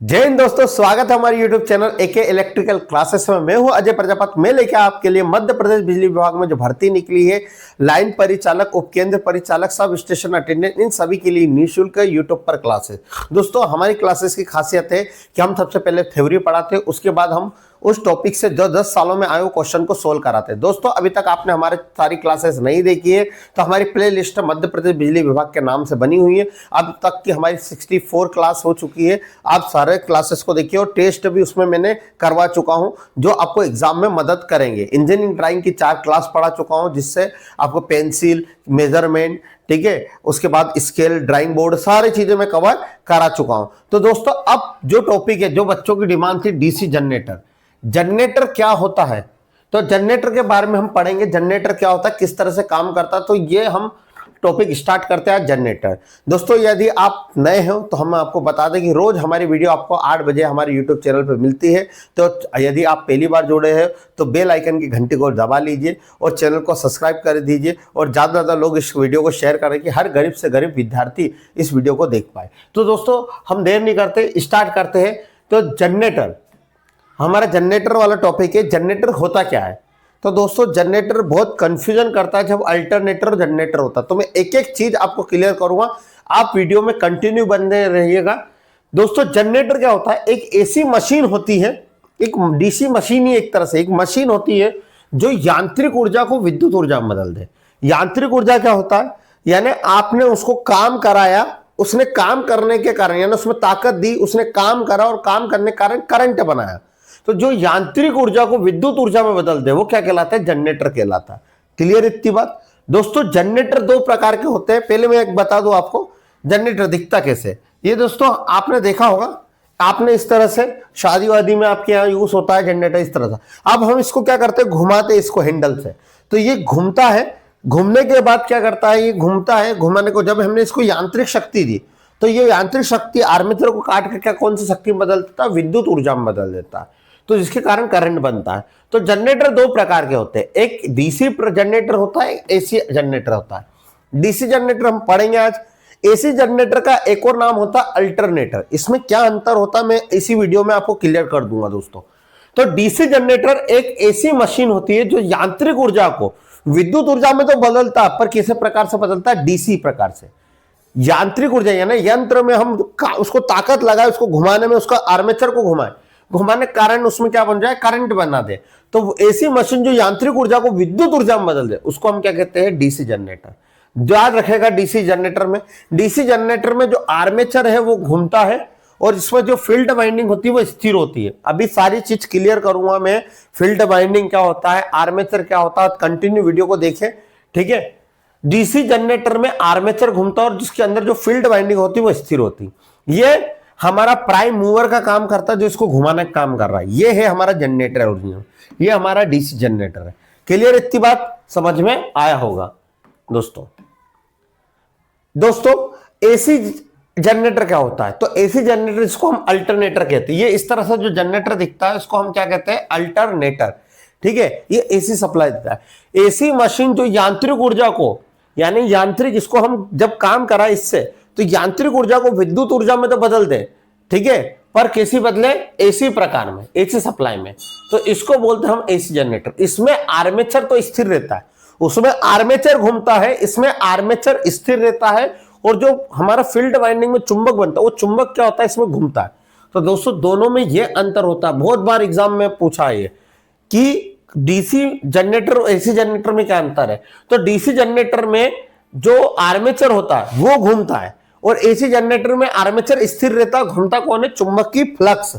जय हिंद दोस्तों, स्वागत है हमारे YouTube channel AK electrical classes में। मैं हूं अजय प्रजापति। मैं लेके आपके लिए मध्य प्रदेश बिजली विभाग में जो भर्ती निकली है, लाइन परिचालक, उपकेंद्र परिचालक, सब स्टेशन अटेंडेंट, इन सभी के लिए निःशुल्क YouTube पर क्लासेस। दोस्तों, हमारी क्लासेस की खासियत है कि हम सबसे पहले थ्योरी पढ़ाते हैं, उसके बाद हम उस टॉपिक से जो 10 सालों में आए वो क्वेश्चन को सोल्व कराते हैं। दोस्तों, अभी तक आपने हमारे सारी क्लासेस नहीं देखी है तो हमारी प्ले लिस्ट मध्य प्रदेश बिजली विभाग के नाम से बनी हुई है। अब तक की हमारी 64 क्लास हो चुकी है। आप सारे क्लासेस को देखिए और टेस्ट भी उसमें मैंने करवा चुका हूं जो आपको एग्जाम में मदद करेंगे। इंजीनियरिंग ड्राइंग की 4 क्लास पढ़ा चुका हूं जिससे आपको पेंसिल, मेजरमेंट, ठीक है, उसके बाद स्केल, ड्राइंग बोर्ड, सारी चीजें मैं कवर करा चुका हूं। तो दोस्तों, अब जो टॉपिक है, जो बच्चों की डिमांड थी, डीसी जनरेटर। जनरेटर क्या होता है, तो जनरेटर के बारे में हम पढ़ेंगे। जनरेटर क्या होता है, किस तरह से काम करता है, तो ये हम टॉपिक स्टार्ट करते हैं। जनरेटर दोस्तों, यदि आप नए हो तो हम आपको बता दें कि रोज हमारी वीडियो आपको 8 बजे हमारे YouTube चैनल पर मिलती है। तो यदि आप पहली बार जुड़े हैं तो बेल आइकन की घंटी को दबा लीजिए और चैनल को सब्सक्राइब कर दीजिए और ज़्यादा से ज़्यादा लोग इस वीडियो को शेयर करें कि हर गरीब से गरीब विद्यार्थी इस वीडियो को देख पाए। तो दोस्तों, हम देर नहीं करते, स्टार्ट करते हैं। तो जनरेटर, हमारा जनरेटर वाला टॉपिक है। जनरेटर होता क्या है, तो दोस्तों जनरेटर बहुत कंफ्यूजन करता है जब अल्टरनेटर और जनरेटर होता है। तो मैं एक एक चीज आपको क्लियर करूंगा, आप वीडियो में कंटिन्यू बने रहिएगा। दोस्तों, जनरेटर क्या होता है, एक ऐसी मशीन होती है, एक डीसी मशीन ही एक तरह से एक मशीन होती है जो यांत्रिक ऊर्जा को विद्युत ऊर्जा में बदल दे। यांत्रिक ऊर्जा क्या होता है, यानी आपने उसको काम कराया, उसने काम करने के कारण, यानी उसमें ताकत दी, उसने काम करा और काम करने के कारण करंट बनाया। तो जो यांत्रिक ऊर्जा को विद्युत ऊर्जा में बदल दे वो क्या कहलाता है, जनरेटर कहलाता है। क्लियर इतनी बात। दोस्तों, जनरेटर 2 प्रकार के होते हैं। पहले मैं एक बता दूं आपको जनरेटर दिखता कैसे। ये दोस्तों आपने देखा होगा, आपने इस तरह से शादी वादी में आपके यहाँ यूज होता है जनरेटर इस तरह से। अब हम इसको क्या करते हैं, घुमाते हैं इसको हैंडल से, तो ये घूमता है। घूमने के बाद क्या करता है, ये घूमता है। घुमाने को जब हमने इसको यांत्रिक शक्ति दी तो ये यांत्रिक शक्ति आर्मेचर को काट के क्या कौन सी शक्ति में बदल देता है, विद्युत ऊर्जा में बदल देता है। तो जिसके कारण करंट बनता है। तो जनरेटर 2 प्रकार के होते हैं, एक डीसी जनरेटर होता है, एसी जनरेटर होता है। डीसी जनरेटर हम पढ़ेंगे आज। एसी जनरेटर का एक और नाम होता है अल्टरनेटर। इसमें क्या अंतर होता है मैं इसी वीडियो में आपको क्लियर कर दूंगा दोस्तों। तो डीसी जनरेटर एक ऐसी मशीन होती है जो यांत्रिक ऊर्जा को विद्युत ऊर्जा में तो बदलता है, पर किस प्रकार से बदलता है, डीसी प्रकार से। यांत्रिक ऊर्जा यानी यंत्र में हम उसको ताकत लगाए, उसको घुमाने में, उसका आर्मेचर को घुमाने के कारण उसमें क्या बन जाए, करंट बना दे। तो ऐसी मशीन जो यांत्रिक ऊर्जा को विद्युत ऊर्जा में बदल दे उसको हम क्या कहते हैं, डीसी जनरेटर। याद रखेगा, डीसी जनरेटर में जो आर्मेचर है वो घूमता है और इसमें जो फील्ड वाइंडिंग होती है वो स्थिर होती है। अभी सारी चीज क्लियर करूंगा मैं, फील्ड वाइंडिंग क्या होता है, आर्मेचर क्या होता है, कंटिन्यू वीडियो को देखें, ठीक है। डीसी जनरेटर में आर्मेचर घूमता है और जिसके अंदर जो फील्ड वाइंडिंग होती है वो स्थिर होती है। ये हमारा प्राइम मूवर का काम करता है जो इसको घुमाने का काम कर रहा है। ये है हमारा जनरेटर ओरिजिनल, ये हमारा डीसी जनरेटर है। क्लियर इतनी बात समझ में आया होगा दोस्तों, एसी जनरेटर क्या होता है, तो एसी जनरेटर इसको हम अल्टरनेटर कहते हैं। ये इस तरह से जो जनरेटर दिखता है इसको हम क्या कहते हैं, अल्टरनेटर, ठीक है। ये एसी सप्लाई देता है। एसी मशीन जो यांत्रिक ऊर्जा को, यानी यांत्रिक, इसको हम जब काम करा इससे तो यांत्रिक ऊर्जा को विद्युत ऊर्जा में तो बदल दे, ठीक है, पर कैसी बदले, एसी प्रकार में, एसी सप्लाई में। तो इसको बोलते हैं हम एसी जनरेटर। इसमें आर्मेचर तो स्थिर रहता है, उसमें आर्मेचर घूमता है, इसमें आर्मेचर स्थिर रहता है और जो हमारा फील्ड वाइंडिंग में चुंबक बनता है वो चुंबक क्या होता है, इसमें घूमता है। तो दोस्तों, दोनों में यह अंतर होता है। बहुत बार एग्जाम में पूछा है कि डीसी जनरेटर और एसी जनरेटर में क्या अंतर है। तो डीसी जनरेटर में जो आर्मेचर होता है वो घूमता है और एसी जनरेटर में आर्मेचर स्थिर रहता है, घूमता कौन है, चुंबक की फ्लक्स।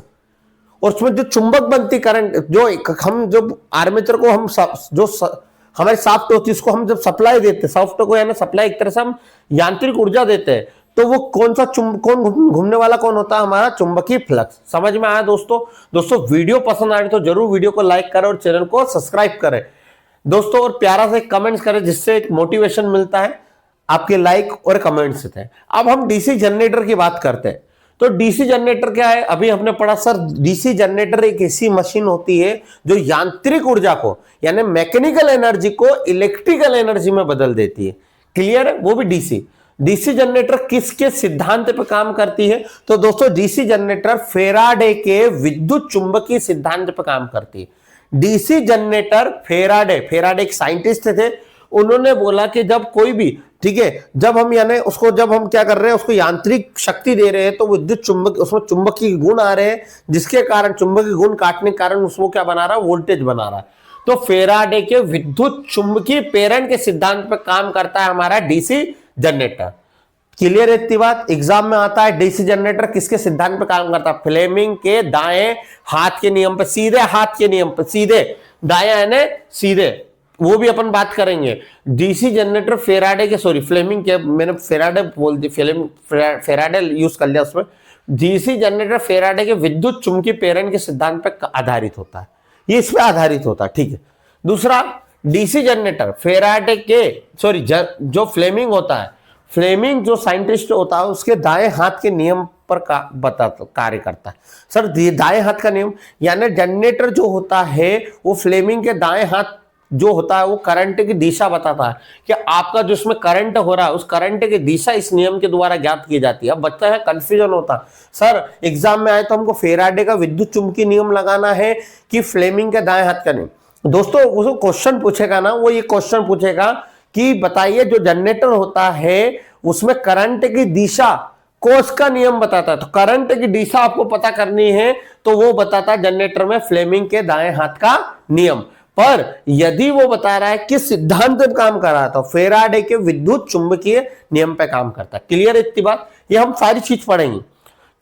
और उसमें जो चुंबक बनती करंट, जो हम जो आर्मेचर को हम जो हमारी सॉफ्ट होती है इसको हम जब सप्लाई देते हैं, सॉफ्ट को यानी सप्लाई एक तरह से हम यांत्रिक ऊर्जा देते हैं, तो वो कौन सा कौन घूमने वाला कौन होता है, हमारा चुंबकीय फ्लक्स। समझ में आया दोस्तों, वीडियो पसंद आए तो जरूर वीडियो को लाइक करें और चैनल को सब्सक्राइब करें दोस्तों, और प्यारा से कमेंट्स करें जिससे एक मोटिवेशन मिलता है, आपके लाइक और कमेंट्स से। अब हम डीसी जनरेटर की बात करते हैं। तो डीसी जनरेटर क्या है, अभी हमने पढ़ा सर, डीसी जनरेटर एक ऐसी मशीन होती है जो यांत्रिक ऊर्जा को, यानी मैकेनिकल एनर्जी को इलेक्ट्रिकल एनर्जी में बदल देती है। क्लियर है, वो भी डीसी। डीसी जनरेटर किसके सिद्धांत पे काम करती है? तो दोस्तों डीसी जनरेटर फेराडे के विद्युत चुंबकीय सिद्धांत पे काम करती है। डीसी जनरेटर फेराडे एक साइंटिस्ट थे, उन्होंने बोला कि जब कोई भी, ठीक है, जब हम क्या कर रहे हैं, उसको यांत्रिक शक्ति दे रहे हैं तो विद्युत चुंबक, उसमें चुंबकीय गुण आ रहे हैं, जिसके कारण चुंबकीय गुण काटने के कारण उसको क्या बना रहा है, वोल्टेज बना रहा है। तो फेराडे के विद्युत चुंबकीय प्रेरण के सिद्धांत पर काम करता है हमारा डीसी जनरेटर। क्लियर है इतनी बात? एग्जाम में आता है डीसी जनरेटर किसके सिद्धांत पर काम करता है? फ्लेमिंग के दाएं हाथ के नियम पर, सीधे हाथ के नियम पर, सीधे दाएं यानी सीधे, वो भी अपन बात करेंगे। डीसी जनरेटर फ्लेमिंग के, मैंने फेराडे बोल दी, फेराडे यूज कर लिया उसमें। डीसी जनरेटर फेराडे के विद्युत चुंबकीय प्रेरण के सिद्धांत पर आधारित होता है, ये इस पे आधारित होता है, ठीक है। दूसरा, डीसी जनरेटर फेराडे के जो फ्लेमिंग होता है, फ्लेमिंग जो साइंटिस्ट होता है उसके दाएं हाथ के नियम पर कार्य करता है। सर दाएं हाथ का नियम यानी जनरेटर जो होता है वो फ्लेमिंग के दाएं हाथ जो होता है वो करंट की दिशा बताता है कि आपका जो इसमें करंट हो रहा है उस करंट की दिशा इस नियम के द्वारा ज्ञात की जाती है। अब बच्चा है कंफ्यूजन होता है, सर एग्जाम में आए तो हमको फेराडे का विद्युत चुंबकीय नियम लगाना है कि फ्लेमिंग के दाएं हाथ का नियम। दोस्तों उसको क्वेश्चन पूछेगा ना, वो ये क्वेश्चन पूछेगा कि बताइए जो जनरेटर होता है उसमें करंट की दिशा कोस का नियम बताता है, तो करंट की दिशा आपको पता करनी है तो वो बताता है जनरेटर में फ्लेमिंग के दाएं हाथ का नियम। पर यदि वो बता रहा है किस सिद्धांत पे काम कर रहा था, फेराडे के विद्युत चुंबकीय नियम पे काम करता है। क्लियर है इतनी बात? ये हम सारी चीज पढ़ेंगे।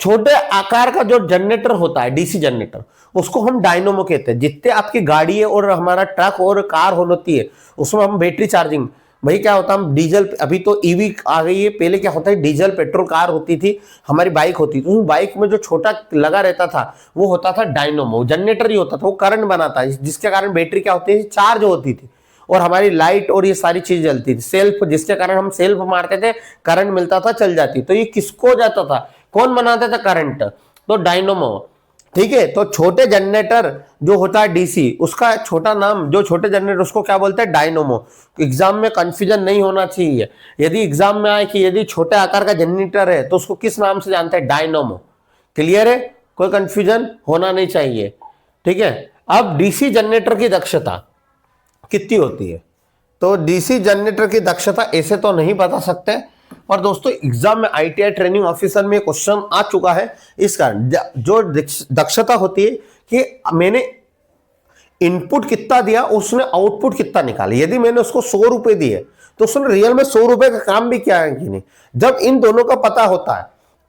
छोटे आकार का जो जनरेटर होता है डीसी जनरेटर, उसको हम डायनोमो कहते हैं। जितने आपकी गाड़ी है और हमारा ट्रक और कार होती है उसमें हम बैटरी चार्जिंग, भाई क्या होता है, हम डीजल, अभी तो ईवी आ गई है, पहले क्या होता है डीजल पेट्रोल कार होती थी, हमारी बाइक होती थी, उस बाइक में जो छोटा लगा रहता था वो होता था डायनोमो, जनरेटर ही होता था, वो करंट बनाता है, जिसके कारण बैटरी क्या होती थी, चार्ज होती थी और हमारी लाइट और ये सारी चीज जलती थी। सेल्फ, जिसके कारण हम सेल्फ मारते थे, करंट मिलता था, चल जाती। तो ये किसको जाता था, कौन बनाता था करंट? तो डायनोमो, ठीक है। तो छोटे जनरेटर जो होता है डीसी, उसका छोटा नाम, जो छोटे जनरेटर उसको क्या बोलते हैं, डायनोमो। एग्जाम में कंफ्यूजन नहीं होना चाहिए। यदि एग्जाम में आए कि यदि छोटे आकार का जनरेटर है तो उसको किस नाम से जानते हैं, डायनोमो। क्लियर है? कोई कंफ्यूजन होना नहीं चाहिए, ठीक है। अब डीसी जनरेटर की दक्षता कितनी होती है? तो डीसी जनरेटर की दक्षता ऐसे तो नहीं बता सकते, और दोस्तों एग्जाम में आईटीआई ट्रेनिंग ऑफिसर में क्वेश्चन आ चुका है। इस कारण जो दक्षता होती है कि मैंने इनपुट कितना दिया, उसने आउटपुट कितना निकाला। यदि मैंने उसको 100 रुपए दिए तो उसने रियल में 100 रुपए का काम भी किया है कि नहीं, जब इन दोनों का पता होता है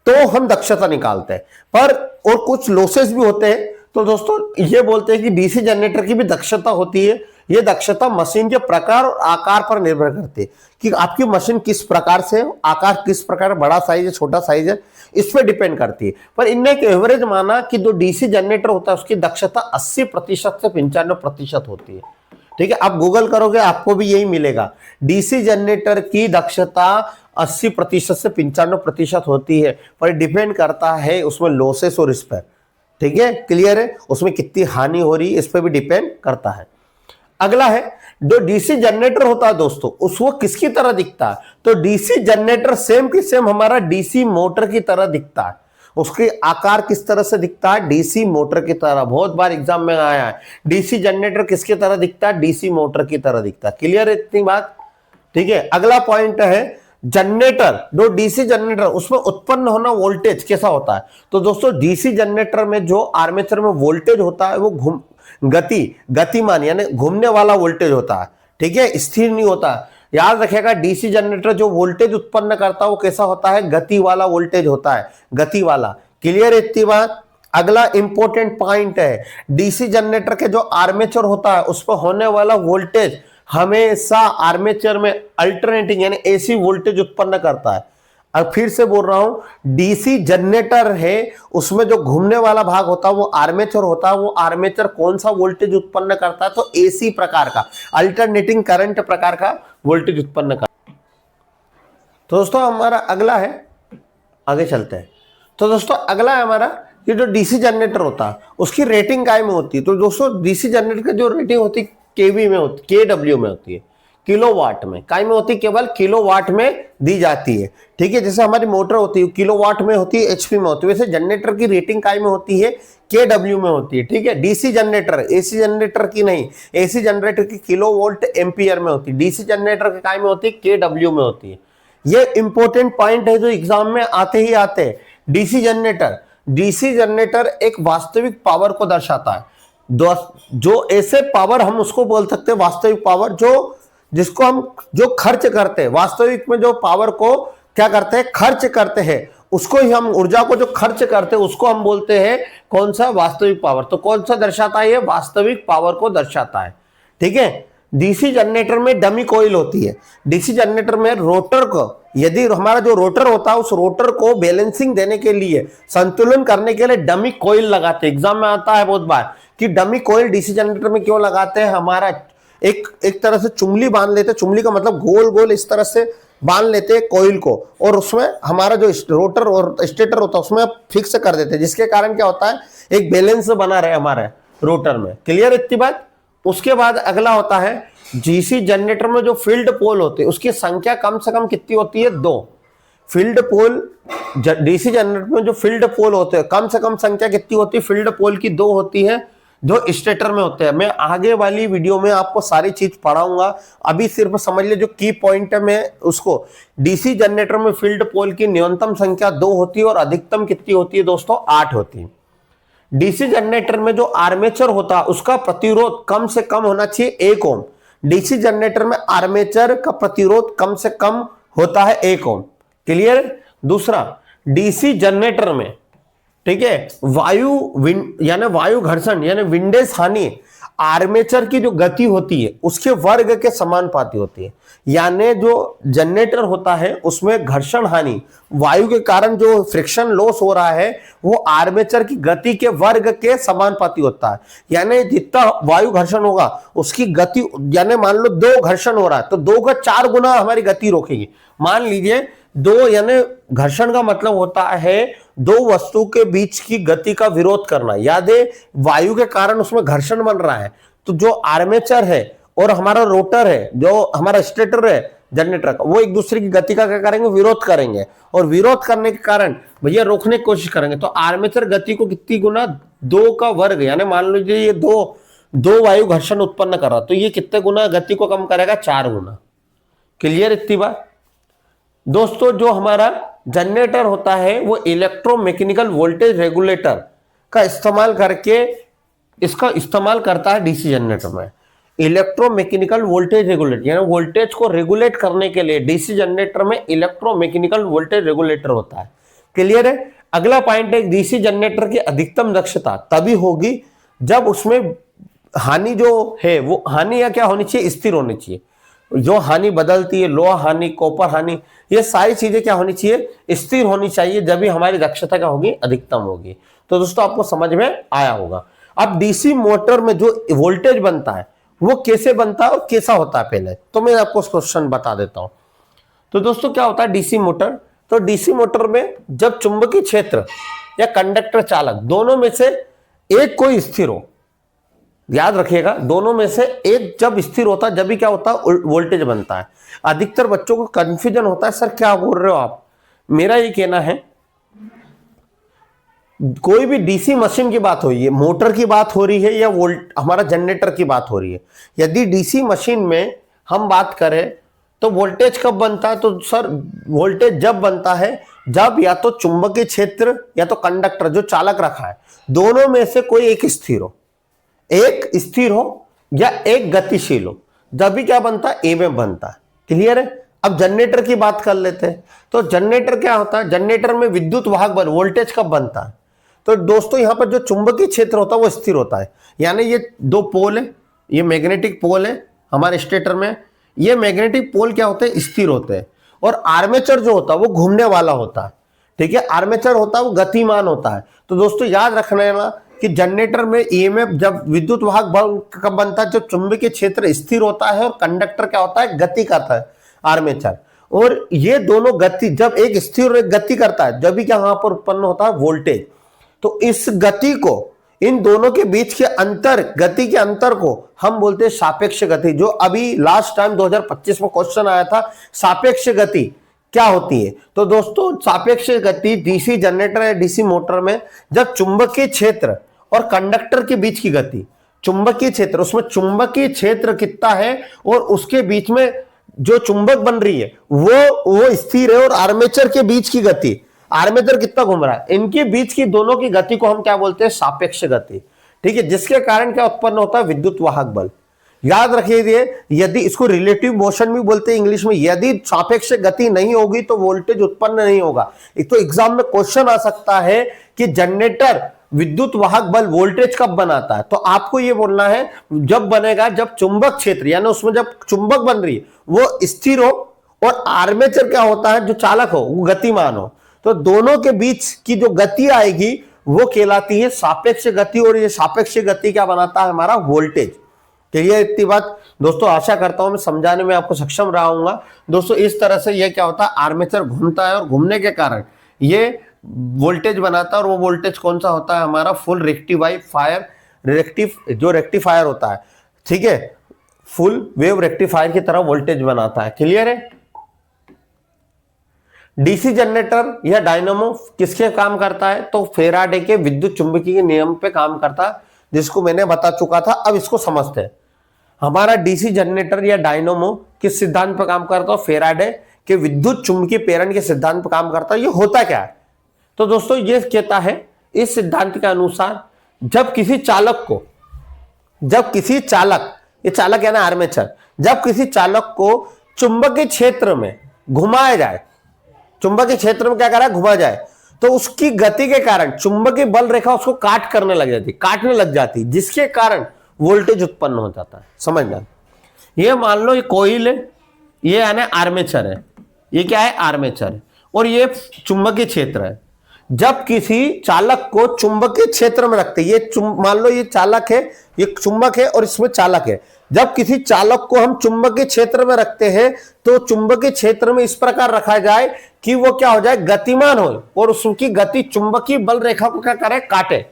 तो हम दक्षता निकालते हैं। पर और कुछ लॉसेस भी होते हैं, तो दोस्तों ये बोलते हैं कि डीसी जनरेटर की भी दक्षता होती है। ये दक्षता मशीन के प्रकार और आकार पर निर्भर करती है कि आपकी मशीन किस प्रकार से, आकार किस प्रकार, बड़ा साइज है, छोटा साइज है, इस पर डिपेंड करती है। पर इनने एक एवरेज माना कि जो डीसी जनरेटर होता है उसकी दक्षता 80% से 95% होती है, ठीक है। आप गूगल करोगे आपको भी यही मिलेगा, डीसी जनरेटर की दक्षता 80% से 95% होती है, पर डिपेंड करता है उसमें लॉसेस और इस पर, ठीक है। क्लियर है? उसमें कितनी हानि हो रही है इस पर भी डिपेंड करता है। अगला है जो डीसी जनरेटर होता है दोस्तों, उसको किसकी तरह दिखता है? तो डीसी जनरेटर सेम की सेम हमारा डीसी मोटर की तरह दिखता है। उसके आकार किस तरह से दिखता है? डीसी मोटर की तरह। बहुत बार एग्जाम में आया है, डीसी जनरेटर किसकी तरह दिखता है? डीसी मोटर की तरह दिखता है। क्लियर है इतनी बात? ठीक है। अगला पॉइंट है जनरेटर, जो डीसी जनरेटर, उसमें उत्पन्न होना वोल्टेज कैसा होता है? तो दोस्तों डीसी जनरेटर में जो आर्मेचर में वोल्टेज होता है वो गतिमान यानी घूमने वाला वोल्टेज होता है, ठीक है, स्थिर नहीं होता। याद रखिएगा डीसी जनरेटर जो वोल्टेज उत्पन्न करता है वो कैसा होता है? गति वाला वोल्टेज होता है, गति वाला। क्लियर है इतनी बात? अगला इंपॉर्टेंट पॉइंट है, डीसी जनरेटर के जो आर्मेचर होता है उस पर होने वाला वोल्टेज हमेशा आर्मेचर में अल्टरनेटिंग यानी एसी वोल्टेज उत्पन्न करता है। अब फिर से बोल रहा हूं, डीसी जनरेटर है उसमें जो घूमने वाला भाग होता है वो आर्मेचर होता है। वो आर्मेचर कौन सा वोल्टेज उत्पन्न करता है? तो एसी प्रकार का, अल्टरनेटिंग करंट प्रकार का वोल्टेज उत्पन्न करता है। तो दोस्तों हमारा अगला है, आगे चलते हैं। तो दोस्तों अगला है हमारा, ये जो डीसी जनरेटर होता है उसकी रेटिंग काय में होती है? तो दोस्तों डीसी जनरेटर की जो रेटिंग होती है केवी में होती है, केडब्ल्यू में होती है। किलोवाट में, काय में होती है, केवल किलोवाट में दी जाती है। ठीक है, जैसे हमारी मोटर होती है किलोवाट में होती है, एचपी में होती है, वैसे जनरेटर की रेटिंग काय में होती है, केडब्ल्यू में होती है। ठीक है, डीसी जनरेटर, एसी जनरेटर की नहीं, एसी जनरेटर की किलोवोल्ट एम्पियर में होती है, डीसी जनरेटर की काय में होती है, केडब्ल्यू में होती है। ये इंपॉर्टेंट पॉइंट है जो एग्जाम में आते ही आते हैं। डीसी जनरेटर एक वास्तविक पावर को दर्शाता है। जो ऐसे पावर हम उसको बोल सकते हैं वास्तविक पावर, जिसको हम जो खर्च करते हैं, वास्तविक में जो पावर को क्या करते हैं, खर्च करते हैं, उसको ही हम ऊर्जा को जो खर्च करते हैं उसको हम बोलते हैं कौन सा, वास्तविक पावर। तो कौन सा दर्शाता है, ये वास्तविक पावर को दर्शाता है। ठीक है, डीसी जनरेटर में डमी कॉइल होती है। डीसी जनरेटर में रोटर को, यदि हमारा जो रोटर होता है उस रोटर को बैलेंसिंग देने के लिए, संतुलन करने के लिए डमी कॉइल लगाते हैं। एग्जाम में आता है बहुत बार कि डमी कॉइल डीसी जनरेटर में क्यों लगाते हैं, हमारा एक तरह से चुंबली बांध लेते हैं, चुंबली का मतलब गोल गोल इस तरह से बांध लेते हैं कॉइल को, और उसमें हमारा जो रोटर और स्टेटर होता है उसमें फिक्स कर देते हैं, जिसके कारण क्या होता है, एक बैलेंस बना रहे हमारे रोटर में। क्लियर इतनी बात। उसके बाद अगला होता है डीसी जनरेटर में जो फील्ड पोल होते हैं उसकी संख्या कम से कम कितनी होती है, 2 फील्ड पोल। डीसी जनरेटर में जो फील्ड पोल होते हैं कम से कम संख्या कितनी होती है, फील्ड पोल की 2 होती है, जो स्टेटर में होते हैं। मैं आगे वाली वीडियो में आपको सारी चीज पढ़ाऊंगा, अभी सिर्फ समझ ले जो की पॉइंट है मैं उसको। डीसी जनरेटर में फील्ड पोल की न्यूनतम संख्या 2 होती है और अधिकतम कितनी होती है दोस्तों, 8 होती है। डीसी जनरेटर में जो आर्मेचर होता है उसका प्रतिरोध कम से कम होना चाहिए 1 ओम। डीसी जनरेटर में आर्मेचर का प्रतिरोध कम से कम होता है 1 ओम। क्लियर। दूसरा, डीसी जनरेटर में, ठीक है, यानी वायु घर्षण यानी विंडेज हानि आर्मेचर की जो गति होती है उसके वर्ग के समानुपाती होती है। यानी जो जनरेटर होता है उसमें घर्षण हानि, वायु के कारण जो फ्रिक्शन लॉस हो रहा है वो आर्मेचर की गति के वर्ग के समानुपाती होता है। यानी जितना वायु घर्षण होगा उसकी गति, यानी मान लो 2 घर्षण हो रहा है तो 2 का 4 गुना हमारी गति रोकेगी। मान लीजिए 2, यानी घर्षण का मतलब होता है 2 वस्तु के बीच की गति का विरोध करना। याद है, वायु के कारण उसमें घर्षण बन रहा है, तो जो आर्मेचर है और हमारा रोटर है, जो हमारा स्टेटर है जनरेटर का, वो एक दूसरे की गति का क्या करेंगे, विरोध करेंगे, और विरोध करने के कारण भैया रोकने की कोशिश करेंगे। तो आर्मेचर गति को कितनी गुना, 2 का वर्ग, यानी मान लीजिए ये दो वायु घर्षण उत्पन्न कर रहा, तो ये कितने गुना गति को कम करेगा, 4 गुना। क्लियर इतनी बात दोस्तों। जो हमारा जनरेटर होता है वो इलेक्ट्रोमैकेनिकल वोल्टेज रेगुलेटर का इस्तेमाल करके, इसका इस्तेमाल करता है डीसी जनरेटर में। इलेक्ट्रोमैकेनिकल वोल्टेज रेगुलेटर यानी वोल्टेज को रेगुलेट करने के लिए डीसी जनरेटर में इलेक्ट्रोमैकेनिकल वोल्टेज रेगुलेटर होता है। क्लियर है। अगला पॉइंट है, डीसी जनरेटर की अधिकतम दक्षता तभी होगी जब उसमें हानि जो है वो हानि या क्या होनी चाहिए, स्थिर होनी चाहिए। जो हानि बदलती है, लोहा हानि, कॉपर हानि, ये सारी चीजें क्या होनी चाहिए, स्थिर होनी चाहिए, जब भी हमारी दक्षता क्या होगी, अधिकतम होगी। तो दोस्तों आपको समझ में आया होगा। अब डीसी मोटर में जो वोल्टेज बनता है वो कैसे बनता है और कैसा होता है, पहले तो मैं आपको क्वेश्चन बता देता हूं। तो दोस्तों क्या होता है डीसी मोटर, तो डीसी मोटर में जब चुंबकीय क्षेत्र या कंडक्टर चालक दोनों में से एक कोई स्थिर हो, याद रखिएगा, दोनों में से एक जब स्थिर होता है जब भी क्या होता है, वोल्टेज बनता है। अधिकतर बच्चों को कंफ्यूजन होता है, सर क्या बोल रहे हो आप। मेरा ये कहना है, कोई भी डीसी मशीन की बात हो रही है, मोटर की बात हो रही है या हमारा जनरेटर की बात हो रही है, यदि डीसी मशीन में हम बात करें तो वोल्टेज कब बनता है, तो सर वोल्टेज जब बनता है जब या तो चुंबकीय क्षेत्र या तो कंडक्टर जो चालक रखा है दोनों में से कोई एक स्थिर हो, एक स्थिर हो या एक गतिशील हो, जब भी क्या बनता है, एमएफ बनता है। क्लियर है। अब जनरेटर की बात कर लेते हैं। तो जनरेटर क्या होता है, जनरेटर में विद्युत वाहक बल, वोल्टेज कब बनता है, तो दोस्तों यहां पर जो चुंबकीय क्षेत्र होता है वो स्थिर होता है। यानी ये 2 पोल है, ये मैग्नेटिक पोल है हमारे स्टेटर में, ये मैग्नेटिक पोल क्या होते हैं, स्थिर होते हैं, और आर्मेचर जो होता है वो घूमने वाला होता है। ठीक है, आर्मेचर होता है वो गतिमान होता है। तो दोस्तों याद रखना ना कि जनरेटर में ईएमएफ जब विद्युत वाहक बल कब बनता है, जब चुंबकीय क्षेत्र स्थिर होता है और कंडक्टर क्या होता है, गति करता है, आर्मेचर। और ये दोनों गति, जब एक स्थिर और एक गति करता है जब भी क्या वहां पर उत्पन्न होता है, वोल्टेज। तो इस गति को इन दोनों के बीच के अंतर, गति के अंतर को हम बोलते हैं सापेक्ष गति। जो अभी लास्ट टाइम 2025 में क्वेश्चन आया था, सापेक्ष गति क्या होती है। तो दोस्तों सापेक्ष गति डीसी जनरेटर या डीसी मोटर में जब चुंबकीय क्षेत्र और कंडक्टर के बीच की गति, चुंबकीय क्षेत्र, उसमें चुंबकीय क्षेत्र कितना है और उसके बीच में जो चुंबक बन रही है वो स्थिर है, और आर्मेचर के बीच की गति, आर्मेचर कितना घूम रहा है, इनके बीच की दोनों की गति को हम क्या बोलते हैं, सापेक्ष गति। ठीक है, जिसके कारण क्या उत्पन्न होता है, विद्युत वाहक बल। याद रखिए, यदि इसको रिलेटिव मोशन भी बोलते हैं इंग्लिश में, यदि सापेक्ष गति नहीं होगी तो वोल्टेज उत्पन्न नहीं होगा। एक तो एग्जाम में क्वेश्चन आ सकता है कि जनरेटर विद्युत वाहक बल वोल्टेज कब बनाता है, तो आपको यह बोलना है जब बनेगा जब चुंबक क्षेत्र यानी उसमें जब चुंबक बन रही है वो स्थिर हो और आर्मेचर क्या होता है, जो चालक हो वो गतिमान हो। तो दोनों के बीच की जो गति आएगी वो कहलाती है सापेक्ष गति, और ये सापेक्ष गति क्या बनाता है, हमारा वोल्टेज। क्लियर इतनी बात दोस्तों, आशा करता हूं मैं समझाने में आपको सक्षम रहा हूंगा। दोस्तों इस तरह से ये क्या होता है, आर्मेचर घूमता है और घूमने के कारण ये वोल्टेज बनाता है, और वो वोल्टेज कौन सा होता है, हमारा फुल रेक्टिफायर होता है। ठीक है, फुल वेव रेक्टिफायर की तरह वोल्टेज बनाता है। क्लियर है। डीसी जनरेटर या डायनामो किसके काम करता है, तो फेराडे के विद्युत चुंबकीय के नियम पे काम करता है, जिसको मैंने बता चुका था। अब इसको समझते हैं। हमारा डीसी जनरेटर या डायनामो किस सिद्धांत पर काम करता है, फेराडे के विद्युत चुंबकीय प्रेरण के सिद्धांत पर काम करता है। ये होता क्या है, तो दोस्तों ये कहता है इस सिद्धांत के अनुसार जब किसी चालक, ये चालक है ना आर्मेचर, जब किसी चालक को चुंबकीय क्षेत्र में घुमाया जाए, चुंबकीय क्षेत्र में क्या करा, घुमा जाए, तो उसकी गति के कारण चुंबकीय बल रेखा उसको काटने लग जाती, जिसके कारण वोल्टेज उत्पन्न हो जाता है। समझना, ये मान लो ये कॉइल है, ये यानी आर्मेचर है, ये क्या है, आर्मेचर है, और ये चुंबकीय क्षेत्र है। जब किसी चालक को चुंबकीय क्षेत्र में रखते, ये मान लो ये चालक है, ये चुंबक है और इसमें चालक है। जब किसी चालक को हम चुंबकीय क्षेत्र में रखते हैं तो चुंबकीय क्षेत्र में इस प्रकार रखा जाए कि वो क्या हो जाए, गतिमान हो, और उसकी गति चुंबकीय बल रेखा को क्या करे, काटे।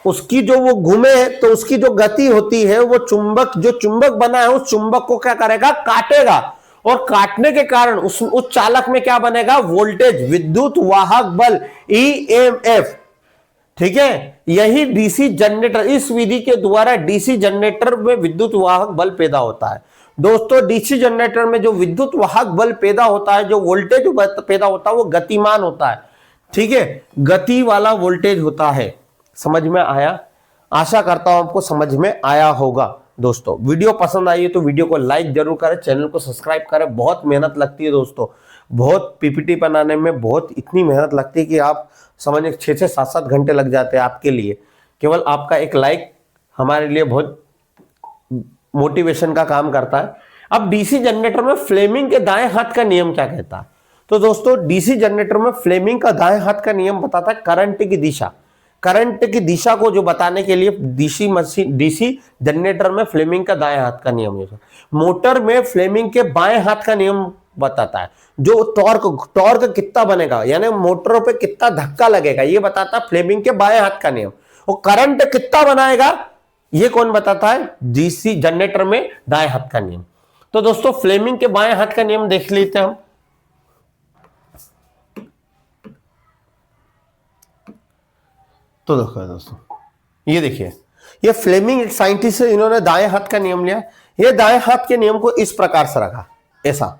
उसकी जो वो घूमे तो उसकी जो गति होती है वो जो चुंबक बना है उस चुंबक को क्या करेगा, काटेगा, और काटने के कारण उस चालक में क्या बनेगा, वोल्टेज, विद्युत वाहक बल, ईएमएफ। ठीक है, यही डीसी जनरेटर, इस विधि के द्वारा डीसी जनरेटर में विद्युत वाहक बल पैदा होता है। दोस्तों डीसी जनरेटर में जो विद्युत वाहक बल पैदा होता है, जो वोल्टेज पैदा होता है, वो गतिमान होता है। ठीक है, गति वाला वोल्टेज होता है। समझ में आया, आशा करता हूं आपको समझ में आया होगा। दोस्तों वीडियो पसंद आई है तो वीडियो को लाइक जरूर करें, चैनल को सब्सक्राइब करें। बहुत मेहनत लगती है दोस्तों, बहुत पीपीटी बनाने में बहुत इतनी मेहनत लगती है कि आप समझिए 6 से 7 घंटे लग जाते हैं आपके लिए। केवल आपका एक लाइक हमारे लिए बहुत मोटिवेशन का काम करता है। अब डीसी जनरेटर में फ्लेमिंग के दाएं हाथ का नियम क्या कहता है, तो दोस्तों डीसी जनरेटर में फ्लेमिंग का दाएं हाथ का नियम बताता है करंट की दिशा। करंट की दिशा को जो बताने के लिए डीसी जनरेटर में फ्लेमिंग का दाएं हाथ का नियम है। मोटर में फ्लेमिंग के बाएं हाथ का नियम बताता है, जो टॉर्क कितना बनेगा, यानी मोटरों पे कितना धक्का लगेगा, ये बताता है फ्लेमिंग के बाएं हाथ का नियम। और करंट कितना बनाएगा ये कौन बताता है, डीसी जनरेटर में दाएं हाथ का नियम। तो दोस्तों फ्लेमिंग के बाएं हाथ का नियम देख लेते हैं हम। तो देखो दोस्तों, ये देखिए, ये फ्लेमिंग एक साइंटिस्ट है, इन्होंने दाएं हाथ का नियम लिया। ये दाएं हाथ के नियम को इस प्रकार से रखा, ऐसा।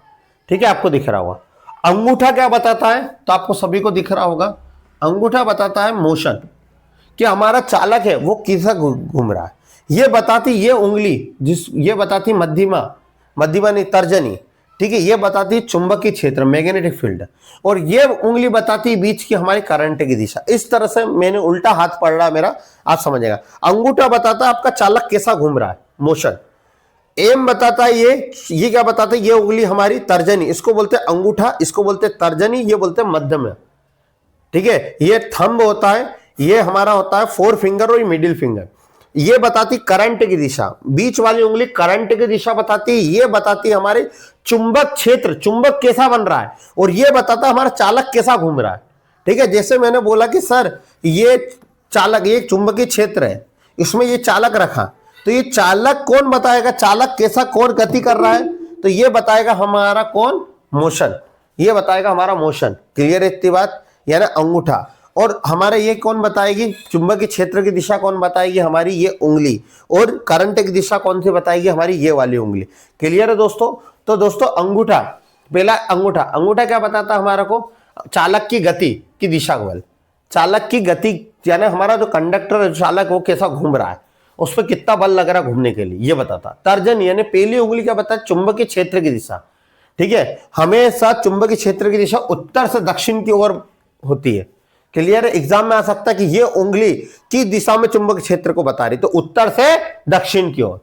ठीक है, आपको दिख रहा होगा। अंगूठा क्या बताता है, तो आपको सभी को दिख रहा होगा, अंगूठा बताता है मोशन, कि हमारा चालक है वो किसा घूम रहा है। ये बताती, ये उंगली ये बताती मध्यमा नहीं, तर्जनी। ठीक है, ये बताती चुंबकीय क्षेत्र, मैग्नेटिक फील्ड, और ये उंगली बताती बीच की हमारी करंट की दिशा। इस तरह से मैंने उल्टा हाथ पढ़ रहा मेरा, आप समझेगा। अंगूठा बताता है आपका चालक कैसा घूम रहा है, मोशन। एम बताता है ये क्या बताता है, ये उंगली हमारी तर्जनी, इसको बोलते हैं अंगूठा, इसको बोलते हैं तर्जनी, ये बोलते हैं मध्यम। ठीक है, ये थंब होता है, ये हमारा होता है 4 फिंगर और मिडिल फिंगर। ये बताती करंट की दिशा, बीच वाली उंगली करंट की दिशा बताती है। ये बताती है हमारे चुंबक क्षेत्र, चुंबक कैसा बन रहा है, और ये बताता है हमारा चालक कैसा घूम रहा है। ठीक है, जैसे मैंने बोला कि सर ये चालक, ये चुंबकीय क्षेत्र है, इसमें ये चालक रखा, तो ये चालक कौन बताएगा, चालक कैसा कौन गति कर रहा है, तो ये बताएगा हमारा कौन, मोशन, ये बताएगा हमारा मोशन। क्लियर है इतनी बात, यानी अंगूठा। और हमारा ये कौन बताएगी, चुंबकीय क्षेत्र की दिशा कौन बताएगी, हमारी ये उंगली, और करंट की दिशा कौन सी बताएगी, हमारी ये वाली उंगली। क्लियर है दोस्तों। तो दोस्तों अंगूठा, पहला अंगूठा, अंगूठा क्या बताता है हमारा को, चालक की गति की दिशा को, चालक की गति, यानी हमारा जो कंडक्टर है, चालक, वो कैसा घूम रहा है, उस पर कितना बल लग रहा है घूमने के लिए, ये बताता। तर्जन यानी पहली उंगली क्या बताता है, चुंबकीय क्षेत्र की दिशा। ठीक है, हमेशा चुंबकीय क्षेत्र की दिशा उत्तर से दक्षिण की ओर होती है। क्लियर है, एग्जाम में आ सकता है कि ये उंगली की दिशा में चुंबकीय क्षेत्र को बता रही, तो उत्तर से दक्षिण की ओर।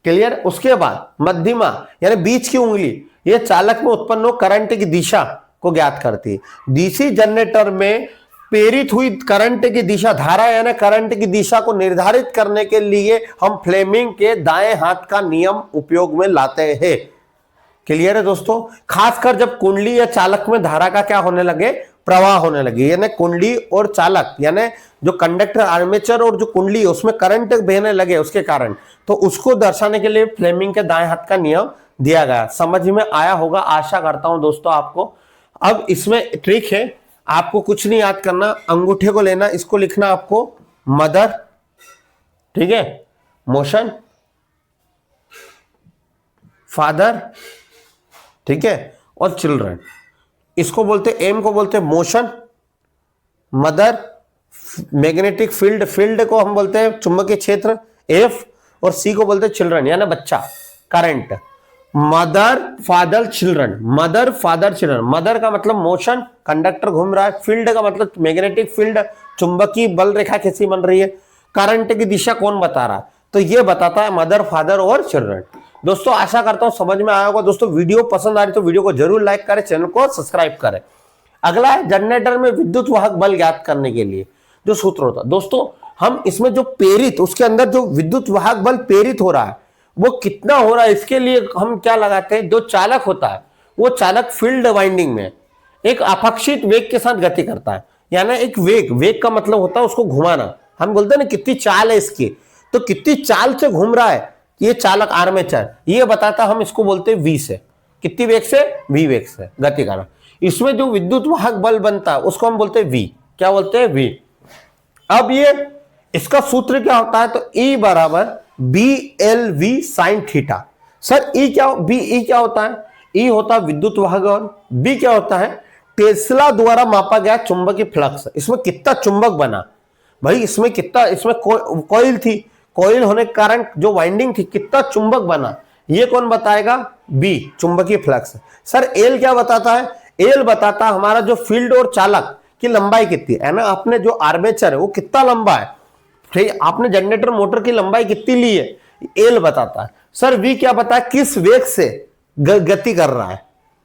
क्लियर। उसके बाद मध्यमा यानी बीच की उंगली, ये चालक में उत्पन्न हो करंट की दिशा को ज्ञात करती है। डीसी जनरेटर में प्रेरित हुई करंट की दिशा, धारा यानी करंट की दिशा को निर्धारित करने के लिए हम फ्लेमिंग के दाएं हाथ का नियम उपयोग में लाते हैं। क्लियर है दोस्तों। खासकर जब कुंडली या चालक में धारा का क्या होने लगे, प्रवाह होने लगे, यानी कुंडली और चालक यानी जो कंडक्टर आर्मेचर और जो कुंडली उसमें करंट बहने लगे उसके कारण, तो उसको दर्शाने के लिए फ्लेमिंग के दाएं हाथ का नियम दिया गया। समझ में आया होगा आशा करता हूं दोस्तों आपको। अब इसमें ट्रिक है, आपको कुछ नहीं याद करना, अंगूठे को लेना, इसको लिखना आपको मदर, ठीक है, मोशन, फादर, ठीक है, और चिल्ड्रन। इसको बोलते एम को बोलते motion, mother, magnetic field, field को हम बोलते हैं चुंबकीय क्षेत्र एफ, और सी को बोलते हैं चिल्ड्रन यानी बच्चा, current. Mother father children, mother father children. Mother का मतलब मोशन, कंडक्टर घूम रहा है, फील्ड का मतलब मैग्नेटिक फील्ड, चुंबकीय बल रेखा कैसी बन रही है, करंट की दिशा कौन बता रहा है, तो ये बताता है मदर फादर और चिल्ड्रन। दोस्तों आशा करता हूं समझ में आया होगा। दोस्तों वीडियो पसंद आ रही तो वीडियो को जरूर लाइक करें, चैनल को सब्सक्राइब करें। अगला है जनरेटर में विद्युत वाहक बल ज्ञात करने के लिए जो सूत्र होता है। दोस्तों हम इसमें जो प्रेरित, उसके अंदर जो विद्युत वाहक बल प्रेरित हो रहा है वो कितना हो रहा है, इसके लिए हम क्या लगाते हैं, जो चालक होता है वो चालक फील्ड वाइंडिंग में एक अपेक्षित वेग के साथ गति करता है, यानी एक वेग, वेग का मतलब होता है उसको घुमाना। हम बोलते हैं ना कितनी चाल है इसकी, तो कितनी चाल से घूम रहा है ये चालक आर्मेचर, ये बताता, हम इसको बोलते हैं वी से, कितनी वेग से, वी वेग से गति करना। इसमें जो विद्युत वाहक बल बनता है उसको हम बोलते हैं वी, क्या बोलते हैं, वी। अब ये इसका सूत्र क्या होता है, तो E बराबर B L V sine theta. Sir E क्या, बी ई क्या होता है, ई होता है विद्युत वाहक और बी क्या होता है, टेस्ला द्वारा मापा गया चुंबकीय फ्लक्स। इसमें कितना चुंबक बना भाई, इसमें कितना, इसमें कॉइल थी, कॉइल होने के कारण जो वाइंडिंग थी कितना चुंबक बना, ये कौन बताएगा, बी चुंबकीय फ्लक्स। सर एल क्या बताता है, एल बताता है हमारा जो फील्ड और चालक की लंबाई कितनी है ना, आपने जो आर्मेचर है वो कितना लंबा है, ठीक, आपने जनरेटर मोटर की लंबाई कितनी ली है, एल बताता है। सर वी क्या बताया, किस वेग से गति कर रहा है,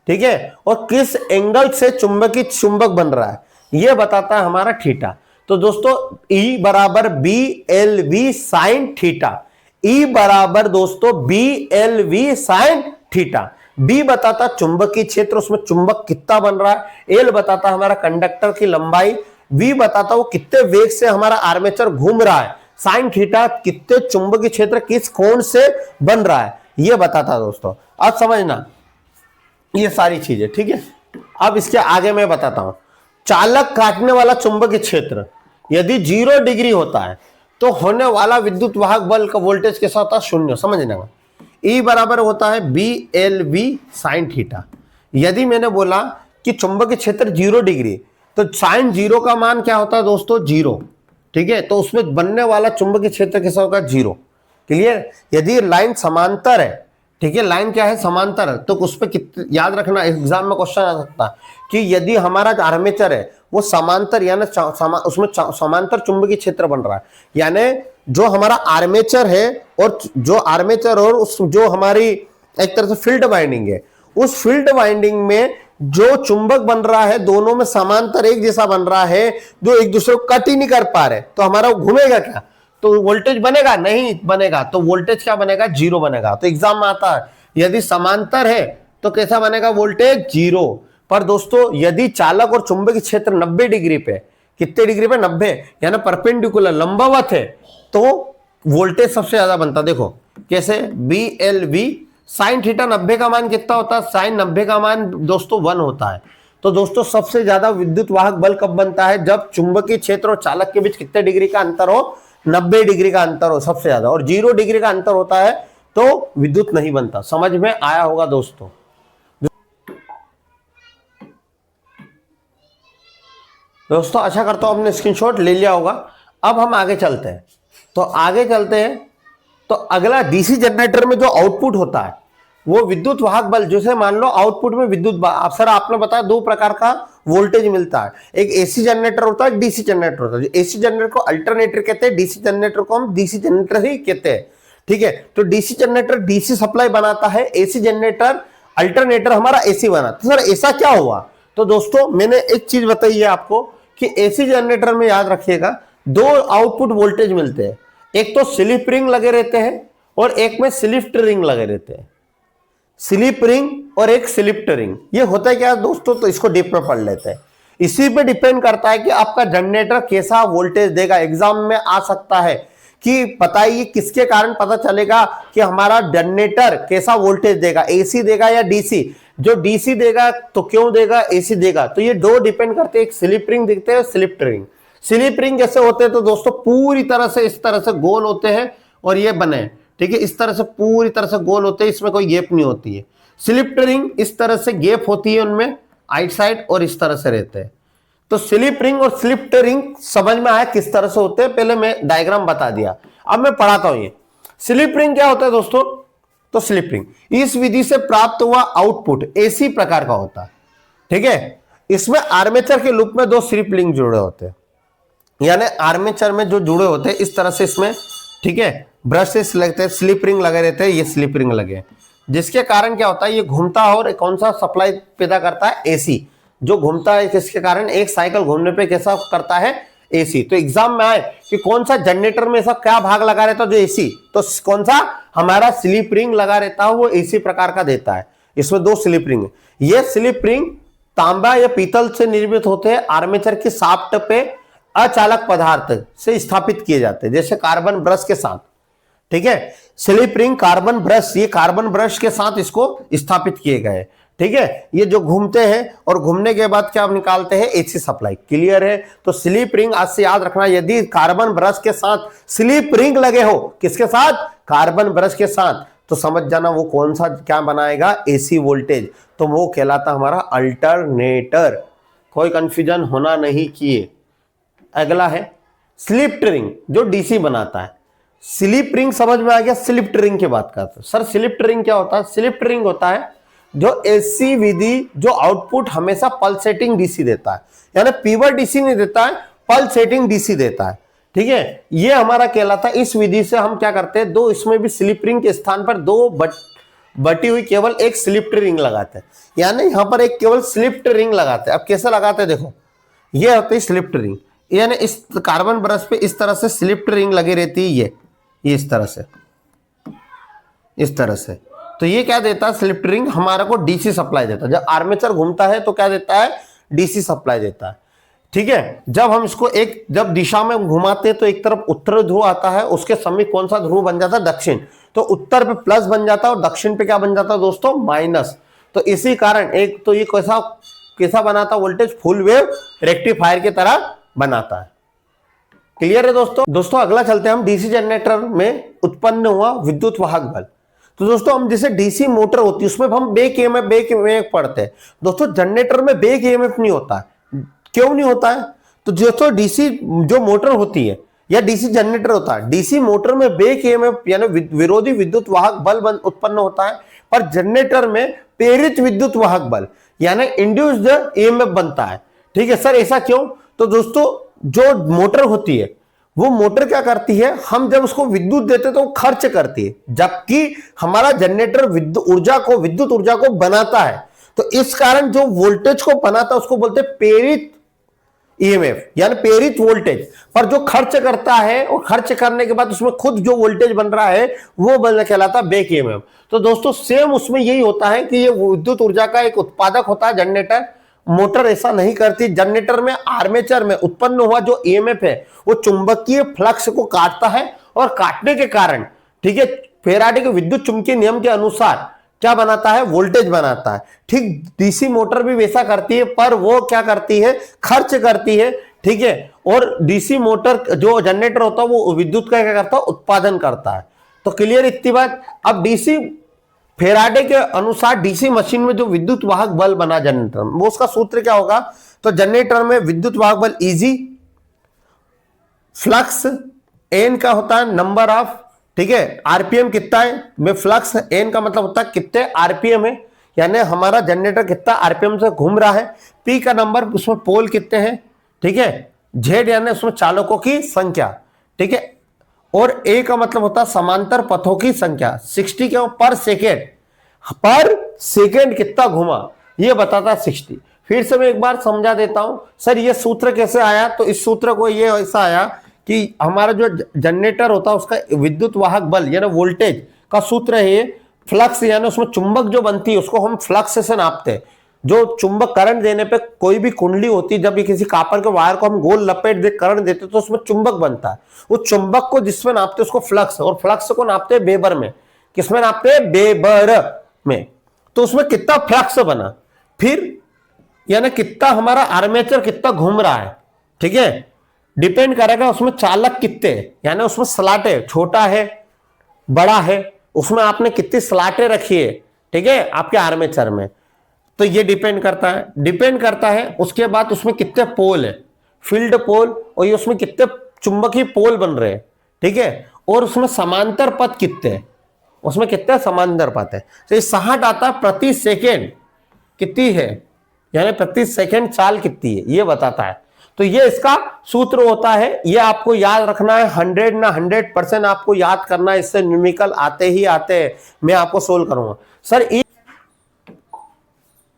ठीक है, और किस एंगल से चुंबकीय चुंबक बन रहा है, यह बताता है हमारा थीटा। तो दोस्तों E बराबर B L V sine theta, E बराबर दोस्तों B L V sine theta. B बताता चुंबकीय क्षेत्र, उसमें चुंबक कितना बन रहा है, एल बताता हमारा कंडक्टर की लंबाई, वी बताता वो कितने वेग से हमारा आर्मेचर घूम रहा है, साइन थीटा कितने चुंबकीय क्षेत्र किस कोण से बन रहा है, ये बताता दोस्तों। अब समझना ये सारी चीजें, ठीक है। अब इसके आगे मैं बताता हूं, चालक काटने वाला चुंबकीय क्षेत्र यदि 0 डिग्री होता है तो होने वाला विद्युत वाहक बल का वोल्टेज कैसा होता है, शून्य। समझना, E बराबर होता है B L V sine theta. यदि मैंने बोला कि चुंबकीय क्षेत्र 0 डिग्री, तो साइन 0 का मान क्या होता है दोस्तों, 0, ठीक है, तो उसमें बनने वाला चुंबकीय क्षेत्र कैसा होगा, 0। क्लियर। यदि लाइन समांतर है, ठीक है, लाइन क्या है, समांतर है, तो उस पर याद रखना, एग्जाम में क्वेश्चन आ सकता है कि यदि हमारा आर्मेचर है वो समांतर यानी उसमें समांतर चुंबकीय क्षेत्र बन रहा है, यानी जो हमारा आर्मेचर है और जो आर्मेचर और उस जो हमारी एक तरह से फील्ड वाइंडिंग है, उस फील्ड वाइंडिंग में जो चुंबक बन रहा है दोनों में समांतर एक जैसा बन रहा है, जो एक दूसरे को कट ही नहीं कर पा रहे, तो हमारा घूमेगा क्या, तो वोल्टेज बनेगा, नहीं बनेगा, तो वोल्टेज क्या बनेगा, 0 बनेगा। तो एग्जाम में आता है यदि समांतर है तो कैसा बनेगा, वोल्टेज 0। पर दोस्तों यदि चालक और चुंबकीय क्षेत्र 90 डिग्री पे कितने डिग्री पे, 90, यानी परपेंडिकुलर लंबवत है, तो वोल्टेज सबसे ज्यादा बनता। देखो कैसे, BLV साइन थीटा 90 का मान कितना होता है, साइन 90 का मान दोस्तों 1 होता है। तो दोस्तों सबसे ज्यादा विद्युत वाहक बल कब बनता है, जब चुंबकीय क्षेत्र और चालक के बीच कितने डिग्री का अंतर हो, 90 डिग्री का अंतर हो सबसे ज्यादा, और 0 डिग्री का अंतर होता है तो विद्युत नहीं बनता। समझ में आया होगा दोस्तों। दोस्तों आशा करता हूं आपने स्क्रीनशॉट ले लिया होगा। अब हम आगे चलते हैं, तो आगे चलते हैं तो अगला डीसी जनरेटर में जो आउटपुट होता है वो विद्युत वाहक बल, जैसे मान लो आउटपुट में विद्युत सर आपने बताया 2 प्रकार का वोल्टेज मिलता है, एक एसी जनरेटर होता है, डीसी जनरेटर होता है। एसी जनरेटर को अल्टरनेटर कहते हैं, डीसी जनरेटर को हम डीसी जनरेटर ही कहते हैं, ठीक है। तो डीसी जनरेटर डीसी सप्लाई बनाता है, एसी जनरेटर अल्टरनेटर हमारा एसी बनाता है। सर ऐसा क्या हुआ, तो दोस्तों मैंने एक चीज बताई है आपको कि एसी जनरेटर में याद रखिएगा 2 आउटपुट वोल्टेज मिलते हैं, एक तो स्लिप रिंग लगे रहते हैं और एक में स्लिफ्ट रिंग लगे रहते हैं। स्लिप रिंग और एक स्लिफ्ट रिंग, ये होता है क्या दोस्तों, तो इसको डीप में पढ़ लेते हैं। इसी पे डिपेंड करता है कि आपका जनरेटर कैसा वोल्टेज देगा। एग्जाम में आ सकता है कि बताइए किसके कारण पता चलेगा कि हमारा जनरेटर कैसा वोल्टेज देगा, एसी देगा या डीसी। जो डीसी देगा तो क्यों देगा, एसी देगा, तो ये 2 डिपेंड करते हैं, एक स्लिप रिंग दिखते हैं, स्लिफ्ट रिंग। स्लिप रिंग जैसे होते हैं तो दोस्तों पूरी तरह से इस तरह से गोल होते हैं और ये बने, ठीक है, इस तरह से पूरी तरह से गोल होते हैं, इसमें कोई गैप नहीं होती है। स्लिप रिंग इस तरह से गैप होती है उनमें आइट साइड और इस तरह से रहते हैं। तो स्लिप रिंग और स्लिफ्ट रिंग समझ में आया किस तरह से होते हैं, पहले मैं डायग्राम बता दिया, अब मैं पढ़ाता हूं। ये स्लिप रिंग क्या होता है दोस्तों, तो स्लिप रिंग इस विधि से प्राप्त हुआ आउटपुट एसी प्रकार का होता है, ठीक है। इसमें आर्मेचर के लूप में 2 स्लिप रिंग जुड़े होते हैं, यानी आर्मेचर में जो जुड़े होते हैं इस तरह से इसमें, ठीक है, ब्रशेस लगते हैं, स्लिप रिंग लगे रहते हैं, ये स्लिप रिंग लगे, जिसके कारण क्या होता है, ये घूमता है और कौन सा सप्लाई पैदा करता है, एसी। जो घूमता है किसके कारण, एक साइकिल घूमने पे कैसा करता है, एसी। तो एग्जाम में आए कि कौन सा जनरेटर में ऐसा क्या भाग लगा रहता है जो एसी, तो कौन सा हमारा स्लिप रिंग लगा रहता है वो एसी प्रकार का देता है। इसमें 2 स्लिप रिंग है। ये स्लिप रिंग तांबा या पीतल से निर्मित होते हैं, आर्मेचर की शाफ्ट पे अचालक पदार्थ से स्थापित किए जाते हैं, जैसे कार्बन ब्रश के साथ, ठीक है। स्लिप रिंग कार्बन ब्रश, ये कार्बन ब्रश के साथ इसको स्थापित किए गए, ठीक है। ये जो घूमते हैं और घूमने के बाद क्या निकालते हैं, एसी सप्लाई। क्लियर है। तो स्लिप रिंग आज से याद रखना, यदि कार्बन ब्रश के साथ स्लिप रिंग लगे हो, किसके साथ, कार्बन ब्रश के साथ, तो समझ जाना वो कौन सा क्या बनाएगा, एसी वोल्टेज। तो वो कहलाता हमारा अल्टरनेटर। कोई कंफ्यूजन होना नहीं चाहिए। अगला है स्लिफ्ट रिंग, जो डीसी बनाता है। स्लिप रिंग समझ में आ गया। स्लिफ्ट रिंग की बात करते हैं। सर स्लिफ्ट रिंग क्या होता है, स्लिफ्ट रिंग होता है जो एसी विधि, जो आउटपुट हमेशा पल्सेटिंग डीसी देता है, यानी प्योर डीसी नहीं देता है, पल्सेटिंग डीसी देता है, ठीक है। ये हमारा कहलाता है। इस विधि से हम क्या करते हैं, 2 इसमें भी स्लिप रिंग के स्थान पर 2 बटी हुई केवल एक स्लिफ्ट रिंग लगाते हैं, यानी यहां पर एक केवल स्लिफ्ट रिंग लगाते हैं। अब कैसे लगाते हैं देखो, ये होती है स्लिफ्ट रिंग, यानी इस कार्बन ब्रश पे इस तरह से स्लिफ्ट रिंग लगी रहती है, ये इस तरह से, इस तरह से। तो ये क्या देता है, स्लिफ्ट रिंग हमारा को डीसी सप्लाई देता है। जब आर्मेचर घूमता है तो क्या देता है, डीसी सप्लाई देता है, ठीक है। जब हम इसको एक जब दिशा में घुमाते हैं तो एक तरफ उत्तर ध्रुव आता है, उसके समीप कौन सा ध्रुव बन जाता है, दक्षिण। तो उत्तर पे प्लस बन जाता है और दक्षिण पे क्या बन जाता है दोस्तों, माइनस। तो इसी कारण एक तो ये कैसा बनाता वोल्टेज, फुल वेव रेक्टिफायर की तरह बनाता है। क्लियर है दोस्तों। अगला चलते हैं हम डीसी जनरेटर में उत्पन्न हुआ विद्युत वाहक बल। तो दोस्तों हम जैसे डीसी मोटर होती है उसमें हम बैक ईएमएफ पढ़ते हैं। दोस्तों जनरेटर में बैक ईएमएफ नहीं होता है। क्यों नहीं होता है, तो दोस्तों डीसी जो मोटर होती है या डीसी जनरेटर होता है, डीसी मोटर में बैक ईएमएफ यानी विरोधी विद्युत वाहक बल उत्पन्न होता है, पर जनरेटर में प्रेरित विद्युत वाहक बल यानी इंड्यूस्ड ईएमएफ बनता है, ठीक है। सर ऐसा क्यों, तो दोस्तों जो मोटर होती है वो मोटर क्या करती है, हम जब उसको विद्युत देते तो वो खर्च करती है, जबकि हमारा जनरेटर विद्युत ऊर्जा को बनाता है। तो इस कारण जो वोल्टेज को बनाता है उसको बोलते हैं प्रेरित ईएमएफ यानी प्रेरित वोल्टेज। पर जो खर्च करता है और खर्च करने के बाद उसमें खुद जो वोल्टेज बन रहा है वो कहलाता है बैक ईएमएफ। तो दोस्तों सेम उसमें यही होता है कि ये विद्युत ऊर्जा का एक उत्पादक होता है जनरेटर, मोटर ऐसा नहीं करती। जनरेटर में आर्मेचर में उत्पन्न हुआ जो ईएमएफ है वो चुंबकीय फ्लक्स को काटता है और काटने के कारण, ठीक है, फैराडे के विद्युत चुंबकीय नियम के अनुसार क्या बनाता है, वोल्टेज बनाता है। ठीक डीसी मोटर भी वैसा करती है, पर वो क्या करती है, खर्च करती है, ठीक है। और डीसी मोटर जो जनरेटर होता है वो विद्युत का क्या करता है, उत्पादन करता है। तो क्लियर इतनी बात। अब डीसी फैराडे के अनुसार डीसी मशीन में जो विद्युत वाहक बल बना जनरेटर में, वो उसका सूत्र क्या होगा, तो जनरेटर में विद्युत वाहक बल इजी, फ्लक्स एन का होता है नंबर ऑफ, ठीक है, आरपीएम कितना है में फ्लक्स एन का मतलब होता है कितने आरपीएम है, यानी हमारा जनरेटर कितना आरपीएम से घूम रहा है। पी का नंबर, उसमें पोल कितने हैं, ठीक है। जेड यानी उसमें चालकों की संख्या, ठीक है। और ए का मतलब होता है समांतर पथों की संख्या। 60 क्यों, पर सेकेंड कितना घुमा ये बताता है 60। फिर से मैं एक बार समझा देता हूं सर ये सूत्र कैसे आया। तो इस सूत्र को ये ऐसा आया कि हमारा जो जनरेटर होता है उसका विद्युत वाहक बल यानी वोल्टेज का सूत्र है फ्लक्स, यानी उसमें चुंबक जो बनती है उसको हम फ्लक्स से नापते हैं। जो चुंबक करंट देने पे कोई भी कुंडली होती है, जब भी किसी कापर के वायर को हम गोल लपेट दे करंट देते तो उसमें चुंबक बनता है। वो चुंबक को जिसमें नापते उसको फ्लक्स, और फ्लक्स को नापते हैं वेबर में। किसमें नापते हैं, वेबर में। तो उसमें कितना फ्लक्स बना, फिर यानी कितना हमारा आर्मेचर कितना घूम रहा है, ठीक है, डिपेंड करेगा उसमें चालक कितने, यानी उसमें स्लाटे छोटा है बड़ा है, उसमें आपने कितनी स्लाटे रखी है, ठीक है, आपके आर्मेचर में। तो ये डिपेंड करता है। उसके बाद उसमें कितने पोल है, फील्ड पोल, और ये उसमें कितने चुंबकीय पोल बन रहे हैं, ठीक है। और उसमें समांतर पथ कितने, उसमें कितने समांतर पथ है। तो ये 60 आता है प्रति सेकेंड कितनी है, यानी प्रति सेकेंड चाल कितनी है ये बताता है। तो ये इसका सूत्र होता है। ये आपको याद रखना है, 100 ना 100% आपको याद करना है। इससे न्यूमेरिकल आते ही आते हैं, मैं आपको सोल्व करूंगा सर।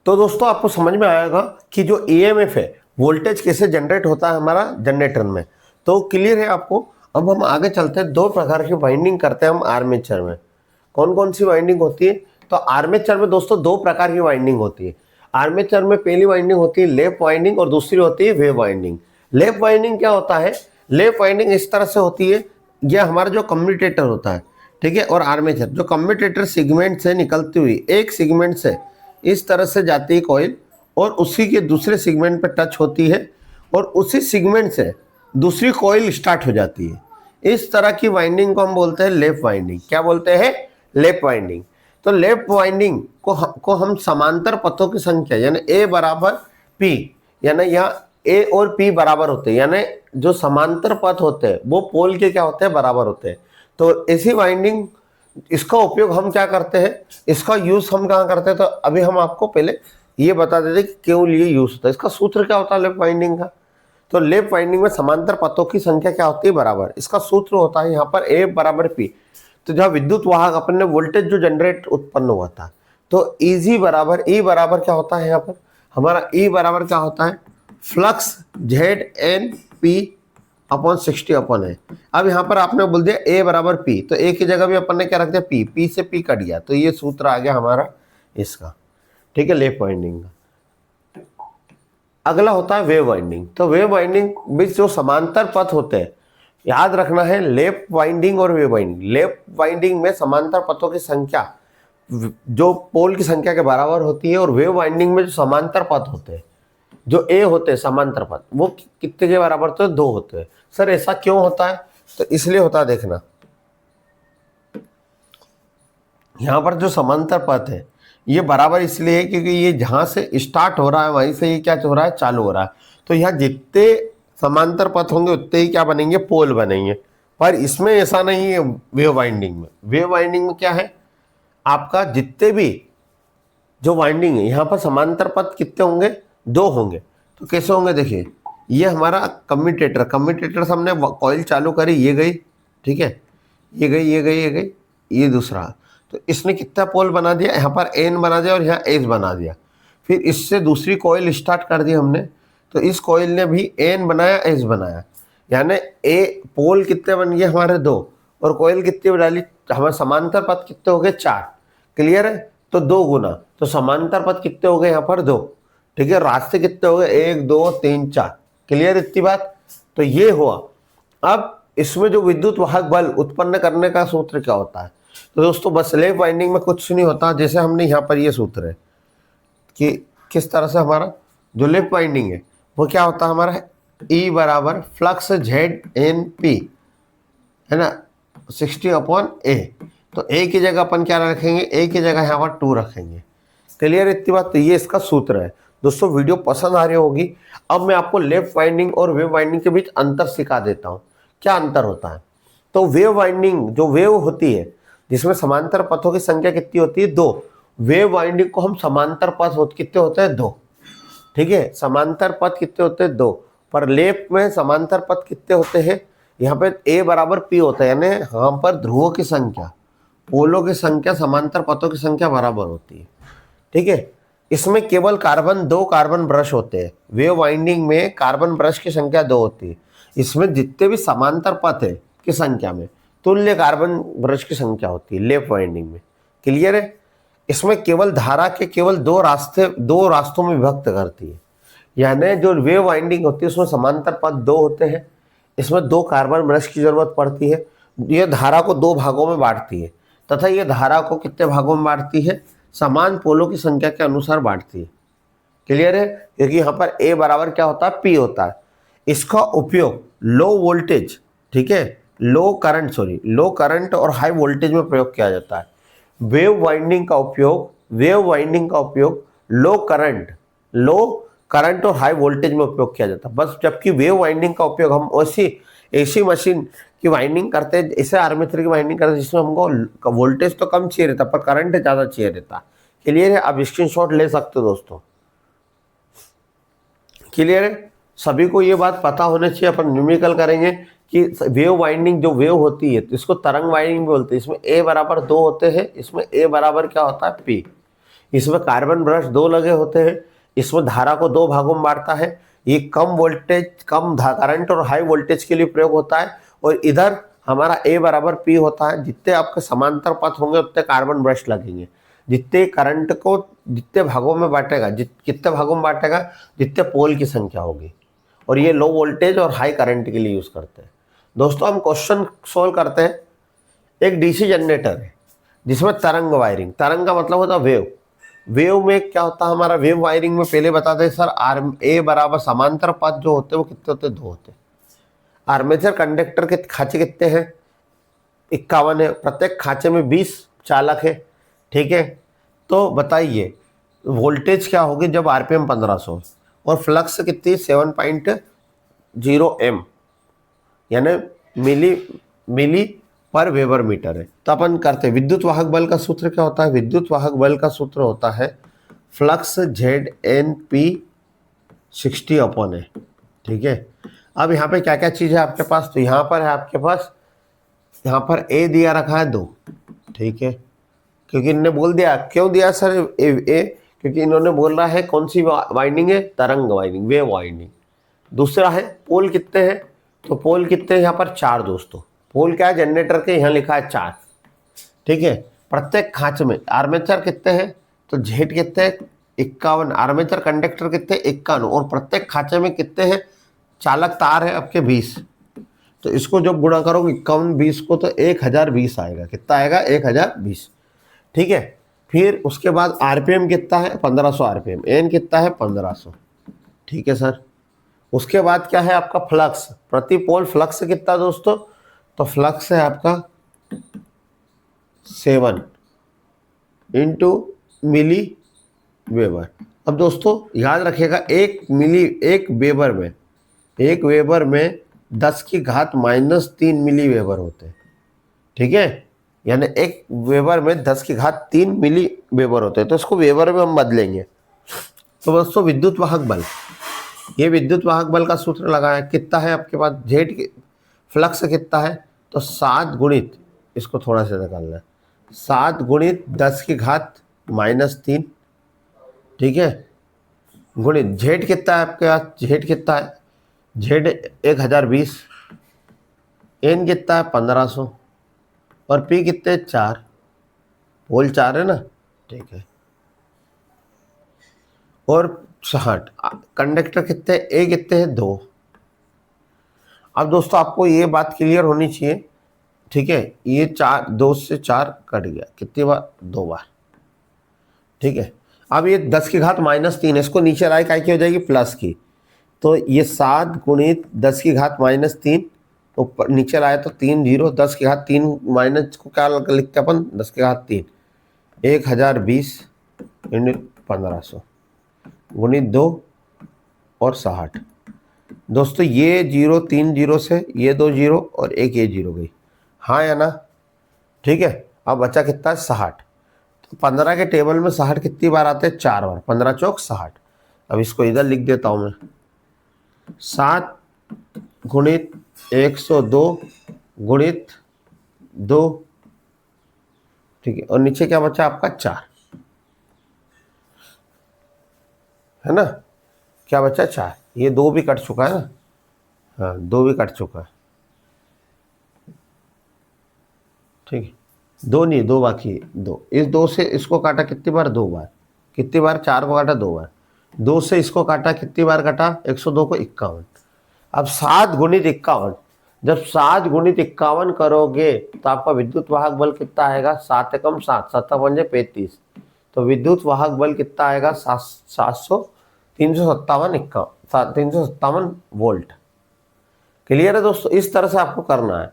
तो दोस्तों आपको समझ में आएगा कि जो ईएमएफ है वोल्टेज कैसे जनरेट होता है हमारा जनरेटर में। तो क्लियर है आपको। अब हम आगे चलते हैं, दो प्रकार की वाइंडिंग करते हैं हम आर्मेचर में। कौन कौन सी वाइंडिंग होती है, तो आर्मेचर में दोस्तों दो प्रकार की वाइंडिंग होती है। आर्मेचर में पहली वाइंडिंग होती है लैप वाइंडिंग और दूसरी होती है वेव वाइंडिंग। लैप वाइंडिंग क्या होता है, लैप वाइंडिंग इस तरह से होती है, यह हमारा जो कम्यूटेटर होता है, ठीक है, और आर्मेचर, जो कम्यूटेटर सेगमेंट से निकलती हुई एक सेगमेंट से इस तरह से जाती है कॉइल और उसी के दूसरे सेगमेंट पर टच होती है और उसी सेगमेंट से दूसरी कॉइल स्टार्ट हो जाती है। इस तरह की वाइंडिंग को हम बोलते हैं लैप वाइंडिंग। क्या बोलते हैं, लैप वाइंडिंग। तो लैप वाइंडिंग को हम समांतर पथों की संख्या यानी ए बराबर पी, यानी यहाँ ए और पी बराबर होते हैं, यानी जो समांतर पथ होते हैं वो पोल के क्या होते हैं, बराबर होते हैं। तो ऐसी वाइंडिंग, इसका उपयोग हम क्या करते हैं, इसका यूज हम कहाँ करते हैं। तो अभी हम आपको पहले ये बता देते कि क्यों लिए यूज होता है। इसका सूत्र क्या होता है लैप वाइंडिंग का, तो लैप वाइंडिंग में समांतर पथों की संख्या क्या होती है, बराबर। इसका सूत्र होता है यहाँ पर ए बराबर पी। तो जहाँ विद्युत वाहक अपने वोल्टेज जो जनरेट उत्पन्न हुआ था, तो ई बराबर क्या होता है, यहाँ पर हमारा ई बराबर क्या होता है, flux Z N P upon 60 upon है। अब यहाँ पर आपने बोल दिया ए बराबर पी, तो ए की जगह भी अपन ने क्या रख दिया, पी, पी से पी कट गया, तो ये सूत्र आ गया हमारा इसका, ठीक है, लैप वाइंडिंग का। अगला होता है वेव वाइंडिंग। तो वेव वाइंडिंग में जो समांतर पथ होते हैं, याद रखना है लैप वाइंडिंग और वेव वाइंडिंग। लैप वाइंडिंग में समांतर पथों की संख्या जो पोल की संख्या के बराबर होती है, और वेव वाइंडिंग में जो समांतर पथ होते हैं, जो ए होते हैं समांतर पथ, वो कितने के बराबर होते हैं, 2 होते हैं। सर ऐसा क्यों होता है, तो इसलिए होता है, देखना यहां पर जो समांतर पथ है ये बराबर इसलिए है क्योंकि ये जहां से स्टार्ट हो रहा है वहीं से ये क्या हो रहा है, चालू हो रहा है। तो यहाँ जितने समांतर पथ होंगे उतने ही क्या बनेंगे, पोल बनेंगे। पर इसमें ऐसा नहीं है वेव वाइंडिंग में। वेव वाइंडिंग में क्या है, आपका जितने भी जो वाइंडिंग है यहाँ पर समांतर पथ कितने होंगे, 2 होंगे। तो कैसे होंगे, देखिए ये हमारा कम्यूटेटर से हमने कॉइल चालू करी, ये गई, ठीक है, ये गई, ये दूसरा, तो इसने कितना पोल बना दिया, यहाँ पर एन बना दिया और यहाँ एस बना दिया। फिर इससे दूसरी कॉइल स्टार्ट कर दी हमने, तो इस कॉइल ने भी एन बनाया एस बनाया, यानी ए पोल कितने बन गए हमारे 2, और कॉइल कितनी डाली, हमारे समांतर पथ कितने हो गए, 4। क्लियर है, तो 2 गुना, तो समांतर पथ कितने हो गए यहाँ पर 2, ठीक है, रास्ते कितने हो गए, 1 2 3 4। क्लियर इतनी बात। तो ये हुआ। अब इसमें जो विद्युत वाहक बल उत्पन्न करने का सूत्र क्या होता है, तो दोस्तों बस लेफ्ट वाइंडिंग में कुछ नहीं होता, जैसे हमने यहाँ पर ये सूत्र है कि किस तरह से हमारा जो लेफ्ट वाइंडिंग है वो क्या होता है हमारा, E बराबर फ्लक्स ZNP, है ना, 60/A। तो A की जगह अपन क्या रखेंगे, A की जगह यहाँ पर 2 रखेंगे। क्लियर इतनी बात। तो ये इसका सूत्र है। दोस्तों वीडियो पसंद आ रही होगी। अब मैं आपको लेफ्ट वाइंडिंग और वेव वाइंडिंग के बीच अंतर सिखा देता हूँ, क्या अंतर होता है। तो वेव वाइंडिंग, जो वेव होती है जिसमें समांतर पथों की संख्या कितनी होती है, 2। वेव वाइंडिंग को हम समांतर पथ कितने होते हैं, 2। ठीक है, समांतर पथ कितने होते हैं, 2। पर लेफ्ट में समांतर पथ कितने होते हैं, यहाँ पे A बराबर P होता है, यानी यहाँ पर ध्रुवों की संख्या, पोलों की संख्या समांतर पथों की संख्या बराबर होती है। ठीक है, इसमें केवल दो कार्बन ब्रश होते हैं। वेव वाइंडिंग में कार्बन ब्रश की संख्या 2 होती है। इसमें जितने भी समांतर पथ है की संख्या में तुल्य कार्बन ब्रश की संख्या होती है लेफ्ट वाइंडिंग में। क्लियर है। इसमें केवल धारा के केवल दो रास्तों में विभक्त करती है, यानी जो वेव वाइंडिंग होती है उसमें समांतर पथ 2 होते हैं, इसमें 2 कार्बन ब्रश की जरूरत पड़ती है। यह धारा को 2 भागों में बांटती है, तथा यह धारा को कितने भागों में बांटती है, समान पोलों की संख्या के अनुसार बांटती है। क्लियर है, क्योंकि यहाँ पर A बराबर क्या होता है, P होता है। इसका उपयोग लो वोल्टेज, ठीक है, लो करंट और हाई वोल्टेज में प्रयोग किया जाता है। वेव वाइंडिंग का उपयोग लो करंट और हाई वोल्टेज में उपयोग किया जाता है बस। जबकि वेव वाइंडिंग का उपयोग हम ऐसी मशीन की वाइंडिंग करते हैं, ऐसे आर्मेचर की वाइंडिंग करते हैं जिसमें हमको वोल्टेज तो कम चाहिए रहता पर करंट ज़्यादा चाहिए रहता। क्लियर है, आप स्क्रीनशॉट ले सकते हो दोस्तों। क्लियर है, सभी को ये बात पता होनी चाहिए। अपन न्यूमेरिकल करेंगे कि वेव वाइंडिंग जो वेव होती है तो इसको तरंग वाइंडिंग बोलते हैं। इसमें A बराबर 2 होते हैं, इसमें A बराबर क्या होता है, P। इसमें कार्बन ब्रश 2 लगे होते हैं, इसमें धारा को 2 भागों में बांटता है। ये कम वोल्टेज, कम करंट और हाई वोल्टेज के लिए प्रयोग होता है। और इधर हमारा A बराबर P होता है। जितने आपके समांतर पथ होंगे उतने कार्बन ब्रश लगेंगे। जितने करंट को जितने भागों में बांटेगा, कितने भागों में बांटेगा, जितने पोल की संख्या होगी। और ये लो वोल्टेज और हाई करंट के लिए यूज करते हैं। दोस्तों हम क्वेश्चन सोल्व करते हैं। एक डीसी जनरेटर है जिसमें तरंग वायरिंग, तरंग का मतलब होता है वेव में क्या होता है हमारा, वेव वायरिंग में पहले बताते हैं सर, A बराबर समांतर पथ जो होते हैं वो कितने होते हैं, 2 होते हैं। आर्मेचर कंडक्टर के खांचे कितने हैं, 51 है। प्रत्येक खांचे में 20 चालक है। ठीक है, तो बताइए वोल्टेज क्या होगी जब आरपीएम 1500 और फ्लक्स कितनी 7.0 m, यानी मिली पर वेबर मीटर है। तो अपन करते हैं, विद्युत वाहक बल का सूत्र क्या होता है, विद्युत वाहक बल का सूत्र होता है फ्लक्स ZNP 60/A। ठीक है, अब यहाँ पे क्या क्या चीज़ है आपके पास, तो यहाँ पर है आपके पास, यहाँ पर A दिया रखा है 2। ठीक है, क्योंकि इन्होंने बोल दिया, क्यों दिया सर A, क्योंकि इन्होंने बोल रहा है कौन सी वाइंडिंग है, तरंग वाइंडिंग, वेव वाइंडिंग। दूसरा है पोल कितने हैं, तो पोल कितने हैं यहाँ पर 4 दोस्तों। पोल क्या है, जनरेटर के यहाँ लिखा है 4। ठीक है, प्रत्येक खांच में आर्मेचर कितने हैं, तो Z कितने हैं, 51। आर्मेचर कंडक्टर कितने, 51। और प्रत्येक खांचे में कितने हैं, चालक तार है आपके 20। तो इसको जब गुणा करोगे 51 20 को तो 1020 आएगा। कितना आएगा, 1020। ठीक है, फिर उसके बाद आरपीएम कितना है, 1500 आरपीएम। एन कितना है, 1500। ठीक है सर, उसके बाद क्या है आपका फ्लक्स, प्रति पोल फ्लक्स कितना दोस्तों, तो फ्लक्स है आपका 7 इंटू मिली वेबर। अब दोस्तों याद रखिएगा, एक वेबर में 10 की घात -3 मिली वेबर होते हैं। ठीक है, यानी एक वेबर में 10 की घात 3 मिली वेबर होते हैं, तो इसको वेबर में हम बदलेंगे। तो दोस्तों विद्युत वाहक बल, ये विद्युत वाहक बल का सूत्र लगाया, कितना है आपके पास, जेड फ्लक्स कितना है, तो 7 गुणित, इसको थोड़ा सा निकालना है, 7 गुणित 10 की घात -3। ठीक है, गुणित जेड कितना है आपके पास, जेड कितना है, जेड 1020, एन कितना है 1500 और पी कितने 4, पोल 4 है ना। ठीक है, और 60। कंडक्टर कितने, ए कितने हैं 2। अब दोस्तों आपको ये बात क्लियर होनी चाहिए, ठीक है, ये 4, 2 से 4 कट गया, कितनी बार, 2 बार, ठीक है। अब ये 10 की घात -3, इसको नीचे लाए काय की हो जाएगी, प्लस की, तो ये 7 गुणित 10 की घात -3, तो नीचे लाए तो 3 0, 10 की घात 3 माइनस को क्या लिखते अपन, 10 की घात 3, 1020 × 1500 गुणित 2 और 60। दोस्तों ये 0 3 0 से ये 2 0 और एक ये 0 गई, हाँ या ना, ठीक है। अब बचा कितना है, 60। तो 15 के टेबल में 60 कितनी बार आते हैं, 4 बार, 15 चौक 60। अब इसको इधर लिख देता हूं मैं, 7 गुणित 102 गुणित 2, ठीक है, और नीचे क्या बचा आपका 4, है ना, क्या बचा 4, ये 2 भी कट चुका है ना, हाँ 2 भी कट चुका है, ठीक है, 2 नहीं 2 बाकी है, 2, इस 2 से इसको काटा कितनी बार, 2 बार, कितनी बार, 4 को काटा 2 बार, 2 से इसको काटा कितनी बार काटा, 102 को 51। अब 7 गुणित 51, जब 7 गुणित 51 करोगे तो आपका विद्युत वाहक बल कितना आएगा, 7 एकम 7, 7 पंजे 35, तो विद्युत वाहक बल कितना आएगा, 357 वोल्ट। क्लियर है दोस्तों, इस तरह से आपको करना है।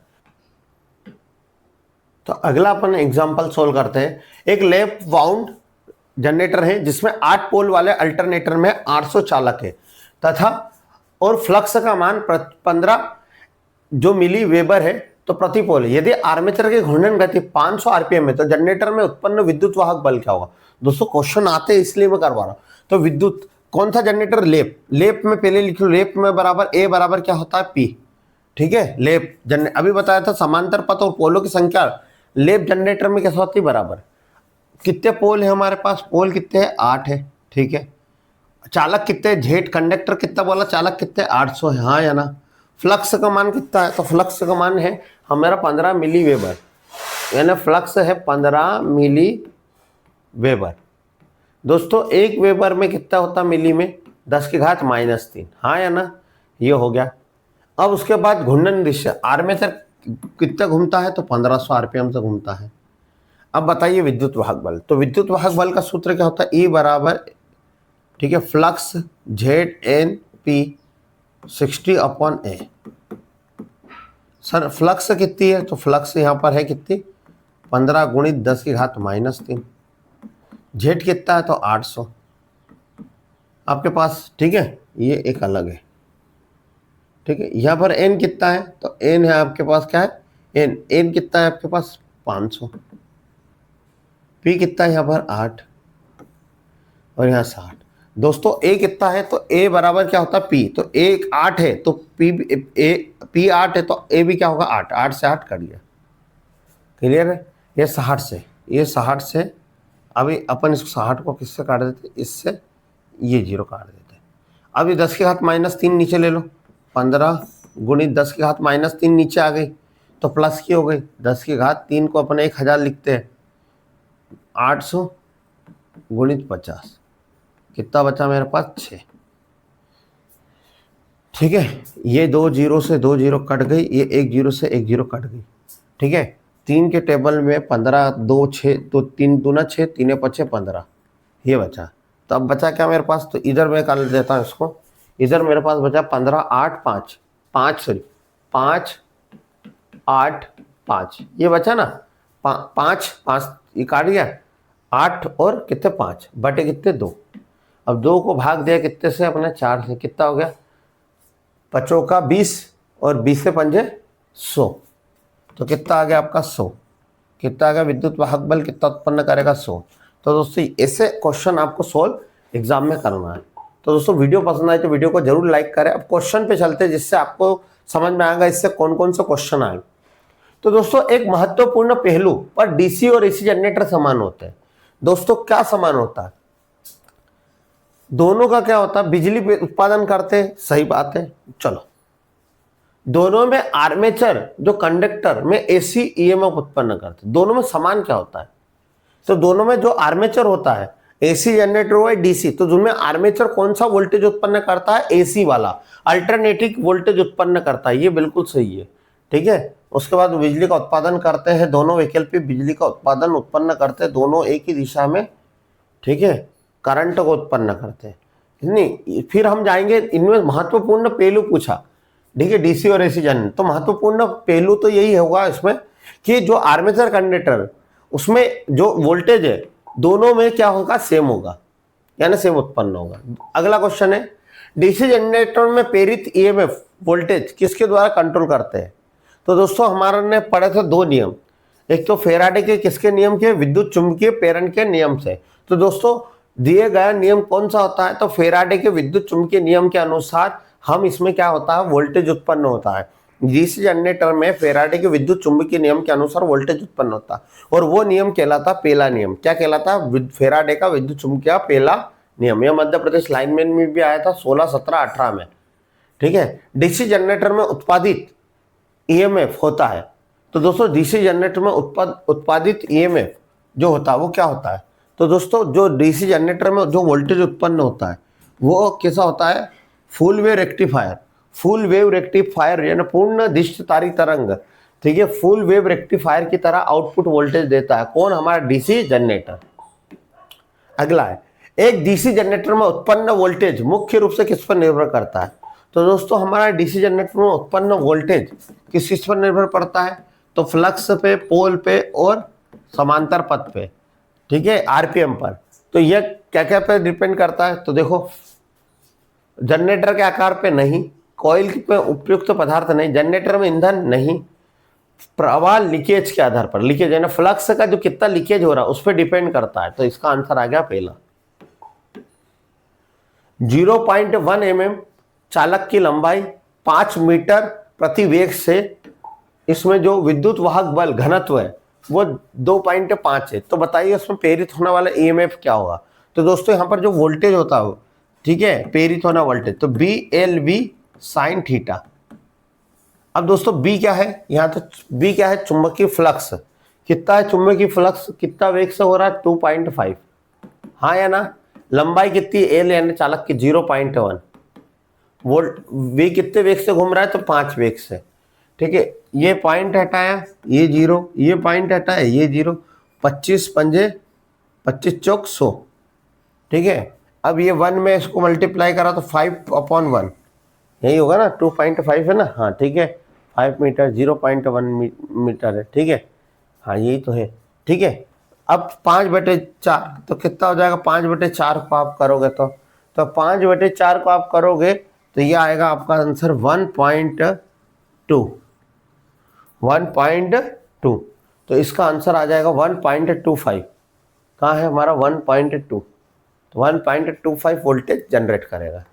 तो अगला अपन एग्जांपल सोल्व करते हैं। एक लैप वाउंड जनरेटर है जिसमें 8 पोल वाले अल्टरनेटर में 800 चालक है तथा और फ्लक्स का मान 15 जो मिली वेबर है तो प्रति पोल है। यदि आर्मेचर की घूर्णन गति 500 आरपीएम है तो जनरेटर में उत्पन्न विद्युत वाहक बल क्या होगा। दोस्तों क्वेश्चन आते हैं इसलिए मैं करवा रहा हूं। तो विद्युत कौन सा जनरेटर, लेप में पहले लिख लो, लेप में बराबर ए बराबर क्या होता है, पी, ठीक है। लेप अभी बताया था समांतर पथ और पोलों की संख्या लेप जनरेटर में कैसे होती है, बराबर। कितने पोल है हमारे पास, पोल कितने हैं, 8 है, ठीक है। चालक कितने, जेट कंडक्टर कितना बोला, चालक कितने, 800 है, हाँ या ना। फ्लक्स का मान कितना है, तो फ्लक्स का मान है हमारा 15 मिली वेबर, यानी फ्लक्स है 15 मिली वेबर। दोस्तों 1 वेबर में कितना होता मिली में, 10 की घात -3, हाँ या ना, ये हो गया। अब उसके बाद घूर्णन दिशा, आर्मेचर कितना घूमता है, तो 1500 आरपीएम से घूमता है। अब बताइए विद्युत वाहक बल, तो विद्युत वाहक बल का सूत्र क्या होता है, E बराबर, ठीक है, flux ZNP 60/A। Sir flux कितनी है, तो फ्लक्स यहां पर है कितनी, 15 गुणित 10 की घात -3। जेट कितना है, तो 800 आपके पास, ठीक है, ये एक अलग है, ठीक है। यहाँ पर n कितना है, तो n है आपके पास क्या है, n कितना है आपके पास 500। p कितना है यहाँ पर 8 और यहाँ 60। दोस्तों a कितना है, तो a बराबर क्या होता है p, तो a 8 है तो p 8 है तो a भी क्या होगा 8, 8 से 8 कट गया। क्लियर है, ये 60 से, ये 60 से, अभी अपन इसको 60 को किससे काट देते, इससे, ये 0 काट देते। अभी 10 की घात -3 नीचे ले लो, 15 गुणित 10 की घात -3 नीचे आ गई तो प्लस की हो गई, 10 की घात 3 को अपने 1000 लिखते हैं, 800 गुणित 50, कितना बचा मेरे पास 6, ठीक है। ये 2 0 से 2 0 कट गई, ये 1 0 से 1 0 कट गई, ठीक है। 3 के टेबल में 15 2 6, तो 3 दूना 6, 3 5 15, ये बचा। तो अब बचा क्या मेरे पास, तो इधर मैं कर देता हूँ इसको, इधर मेरे पास बचा 15 8 5 5 8 5, ये बचा ना, 5 5 ये काट गया, 8 और कितने 5 बटे कितने 2। अब 2 को भाग दिया कितने से, अपने 4 से, कितना हो गया, 5 का 20 और 20 से 5 100, तो कितना आ गया आपका 100। कितना आ गया, विद्युत वाहक बल कितना उत्पन्न करेगा 100। तो दोस्तों ऐसे क्वेश्चन आपको सोल्व एग्जाम में करना है। तो दोस्तों वीडियो पसंद आए तो वीडियो को जरूर लाइक करें। अब क्वेश्चन पे चलते हैं जिससे आपको समझ में आएगा इससे कौन कौन से क्वेश्चन आए। तो दोस्तों एक महत्वपूर्ण पहलू पर डीसी और एसी जनरेटर समान होते हैं। दोस्तों क्या समान होता है, दोनों का क्या होता है, बिजली उत्पादन करते हैं, सही बात है। चलो दोनों में आर्मेचर जो कंडक्टर में एसी ईएमएफ उत्पन्न करते हैं, दोनों में समान क्या होता है, तो दोनों में जो आर्मेचर होता है एसी जनरेटर हुआ डीसी, तो जिनमें आर्मेचर कौन सा वोल्टेज उत्पन्न करता है? एसी वाला, अल्टरनेटिंग वोल्टेज उत्पन्न करता है, ये बिल्कुल सही है। ठीक है, उसके बाद बिजली का उत्पादन करते हैं, दोनों वैकल्पिक बिजली का उत्पादन उत्पन्न करते हैं, दोनों एक ही दिशा में, ठीक है, करंट को उत्पन्न करते हैं। नहीं, फिर हम जाएंगे, इनमें महत्वपूर्ण पहलू पूछा, ठीक है, डीसी और एसी जनरेटर। तो महत्वपूर्ण पहलू तो यही होगा इसमें कि जो आर्मेचर कंडक्टर, उसमें जो वोल्टेज है दोनों में क्या होगा? सेम होगा, यानी सेम उत्पन्न होगा। अगला क्वेश्चन है, डीसी जनरेटर में प्रेरित ईएमएफ वोल्टेज किसके द्वारा कंट्रोल करते हैं? तो दोस्तों हमारा ने पढ़े थे दो नियम, एक तो फेराडे के किसके नियम के? विद्युत चुंबकीय प्रेरण के नियम से। तो दोस्तों दिए गया नियम कौन सा होता है? तो फेराडे के विद्युत चुंबकीय नियम के अनुसार हम इसमें क्या होता है? वोल्टेज उत्पन्न होता है। डीसी जनरेटर में फेराडे के विद्युत चुंबकीय नियम के अनुसार वोल्टेज उत्पन्न होता है, और वो नियम कहलाता पहला नियम। क्या कहलाता? फेराडे का विद्युत चुंबकीय पहला नियम। यह मध्य प्रदेश लाइनमैन में भी आया था 16, 17, 18 में। ठीक है, डीसी जनरेटर में उत्पादित ईएमएफ होता है। तो दोस्तों डीसी जनरेटर में उत्पादित ईएमएफ जो होता है वो क्या होता है? तो दोस्तों जो डीसी जनरेटर में जो वोल्टेज उत्पन्न होता है वो कैसा होता है? Full wave rectifier. Full wave rectifier यानी पूर्ण दिशतारी तरंग, ठीक है, फुल वेव रेक्टिफायर की तरह आउटपुट वोल्टेज देता है। कौन? हमारा डीसी जनरेटर। अगला है, एक डीसी जनरेटर में उत्पन्न वोल्टेज मुख्य रूप से किस पर निर्भर करता है? तो दोस्तों हमारा डीसी जनरेटर में उत्पन्न वोल्टेज किस पर निर्भर पड़ता है? तो फ्लक्स पे, पोल पे और समांतर पथ पे, ठीक है, आरपीएम पर। तो यह क्या क्या पे डिपेंड करता है? तो देखो, जनरेटर के आकार पे नहीं, कॉइल पे उपयुक्त पदार्थ नहीं, जनरेटर में ईंधन नहीं, प्रवाह लीकेज के आधार पर, लीकेज यानी फ्लक्स का जो कितना लीकेज हो रहा है उस पर डिपेंड करता है। तो इसका आंसर आ गया पहला। 0.1 mm चालक की लंबाई 5 मीटर प्रति वेग से, इसमें जो विद्युत वाहक बल घनत्व है वो 2.5 है। तो बताइए उसमें प्रेरित होने वाला ईएमएफ क्या होगा? तो दोस्तों यहाँ पर जो वोल्टेज होता है, ठीक है, प्रेरित होना वोल्टेज, तो BLV sin थीटा। अब दोस्तों बी क्या है? यहाँ तो बी क्या है? चुंबकीय फ्लक्स। कितना है चुंबकीय फ्लक्स? कितना वेग से हो रहा है? 2.5। हाँ या ना? लंबाई कितनी? एल यानी चालक की 0.1। वोल्ट वे कितने वेग से घूम रहा है? तो 5 वेग से। ठीक है, ये पॉइंट हटाया, ये 0, ये पॉइंट हटाया, ये 0, 25 पंजे 25 चौक 100। ठीक है, अब ये 1 में इसको मल्टीप्लाई करा तो 5/1 यही होगा ना, 2.5 है ना? हाँ ठीक है, 5 मीटर 0.1 मीटर है। ठीक है, हाँ यही तो है। ठीक है, अब 5/4 तो कितना हो जाएगा? 5/4 को आप करोगे तो 5/4 को आप करोगे तो ये आएगा आपका आंसर 1.2। 1.2, तो इसका आंसर आ जाएगा 1.25। कहाँ है हमारा 1.2? तो 1.25 वोल्टेज जनरेट करेगा।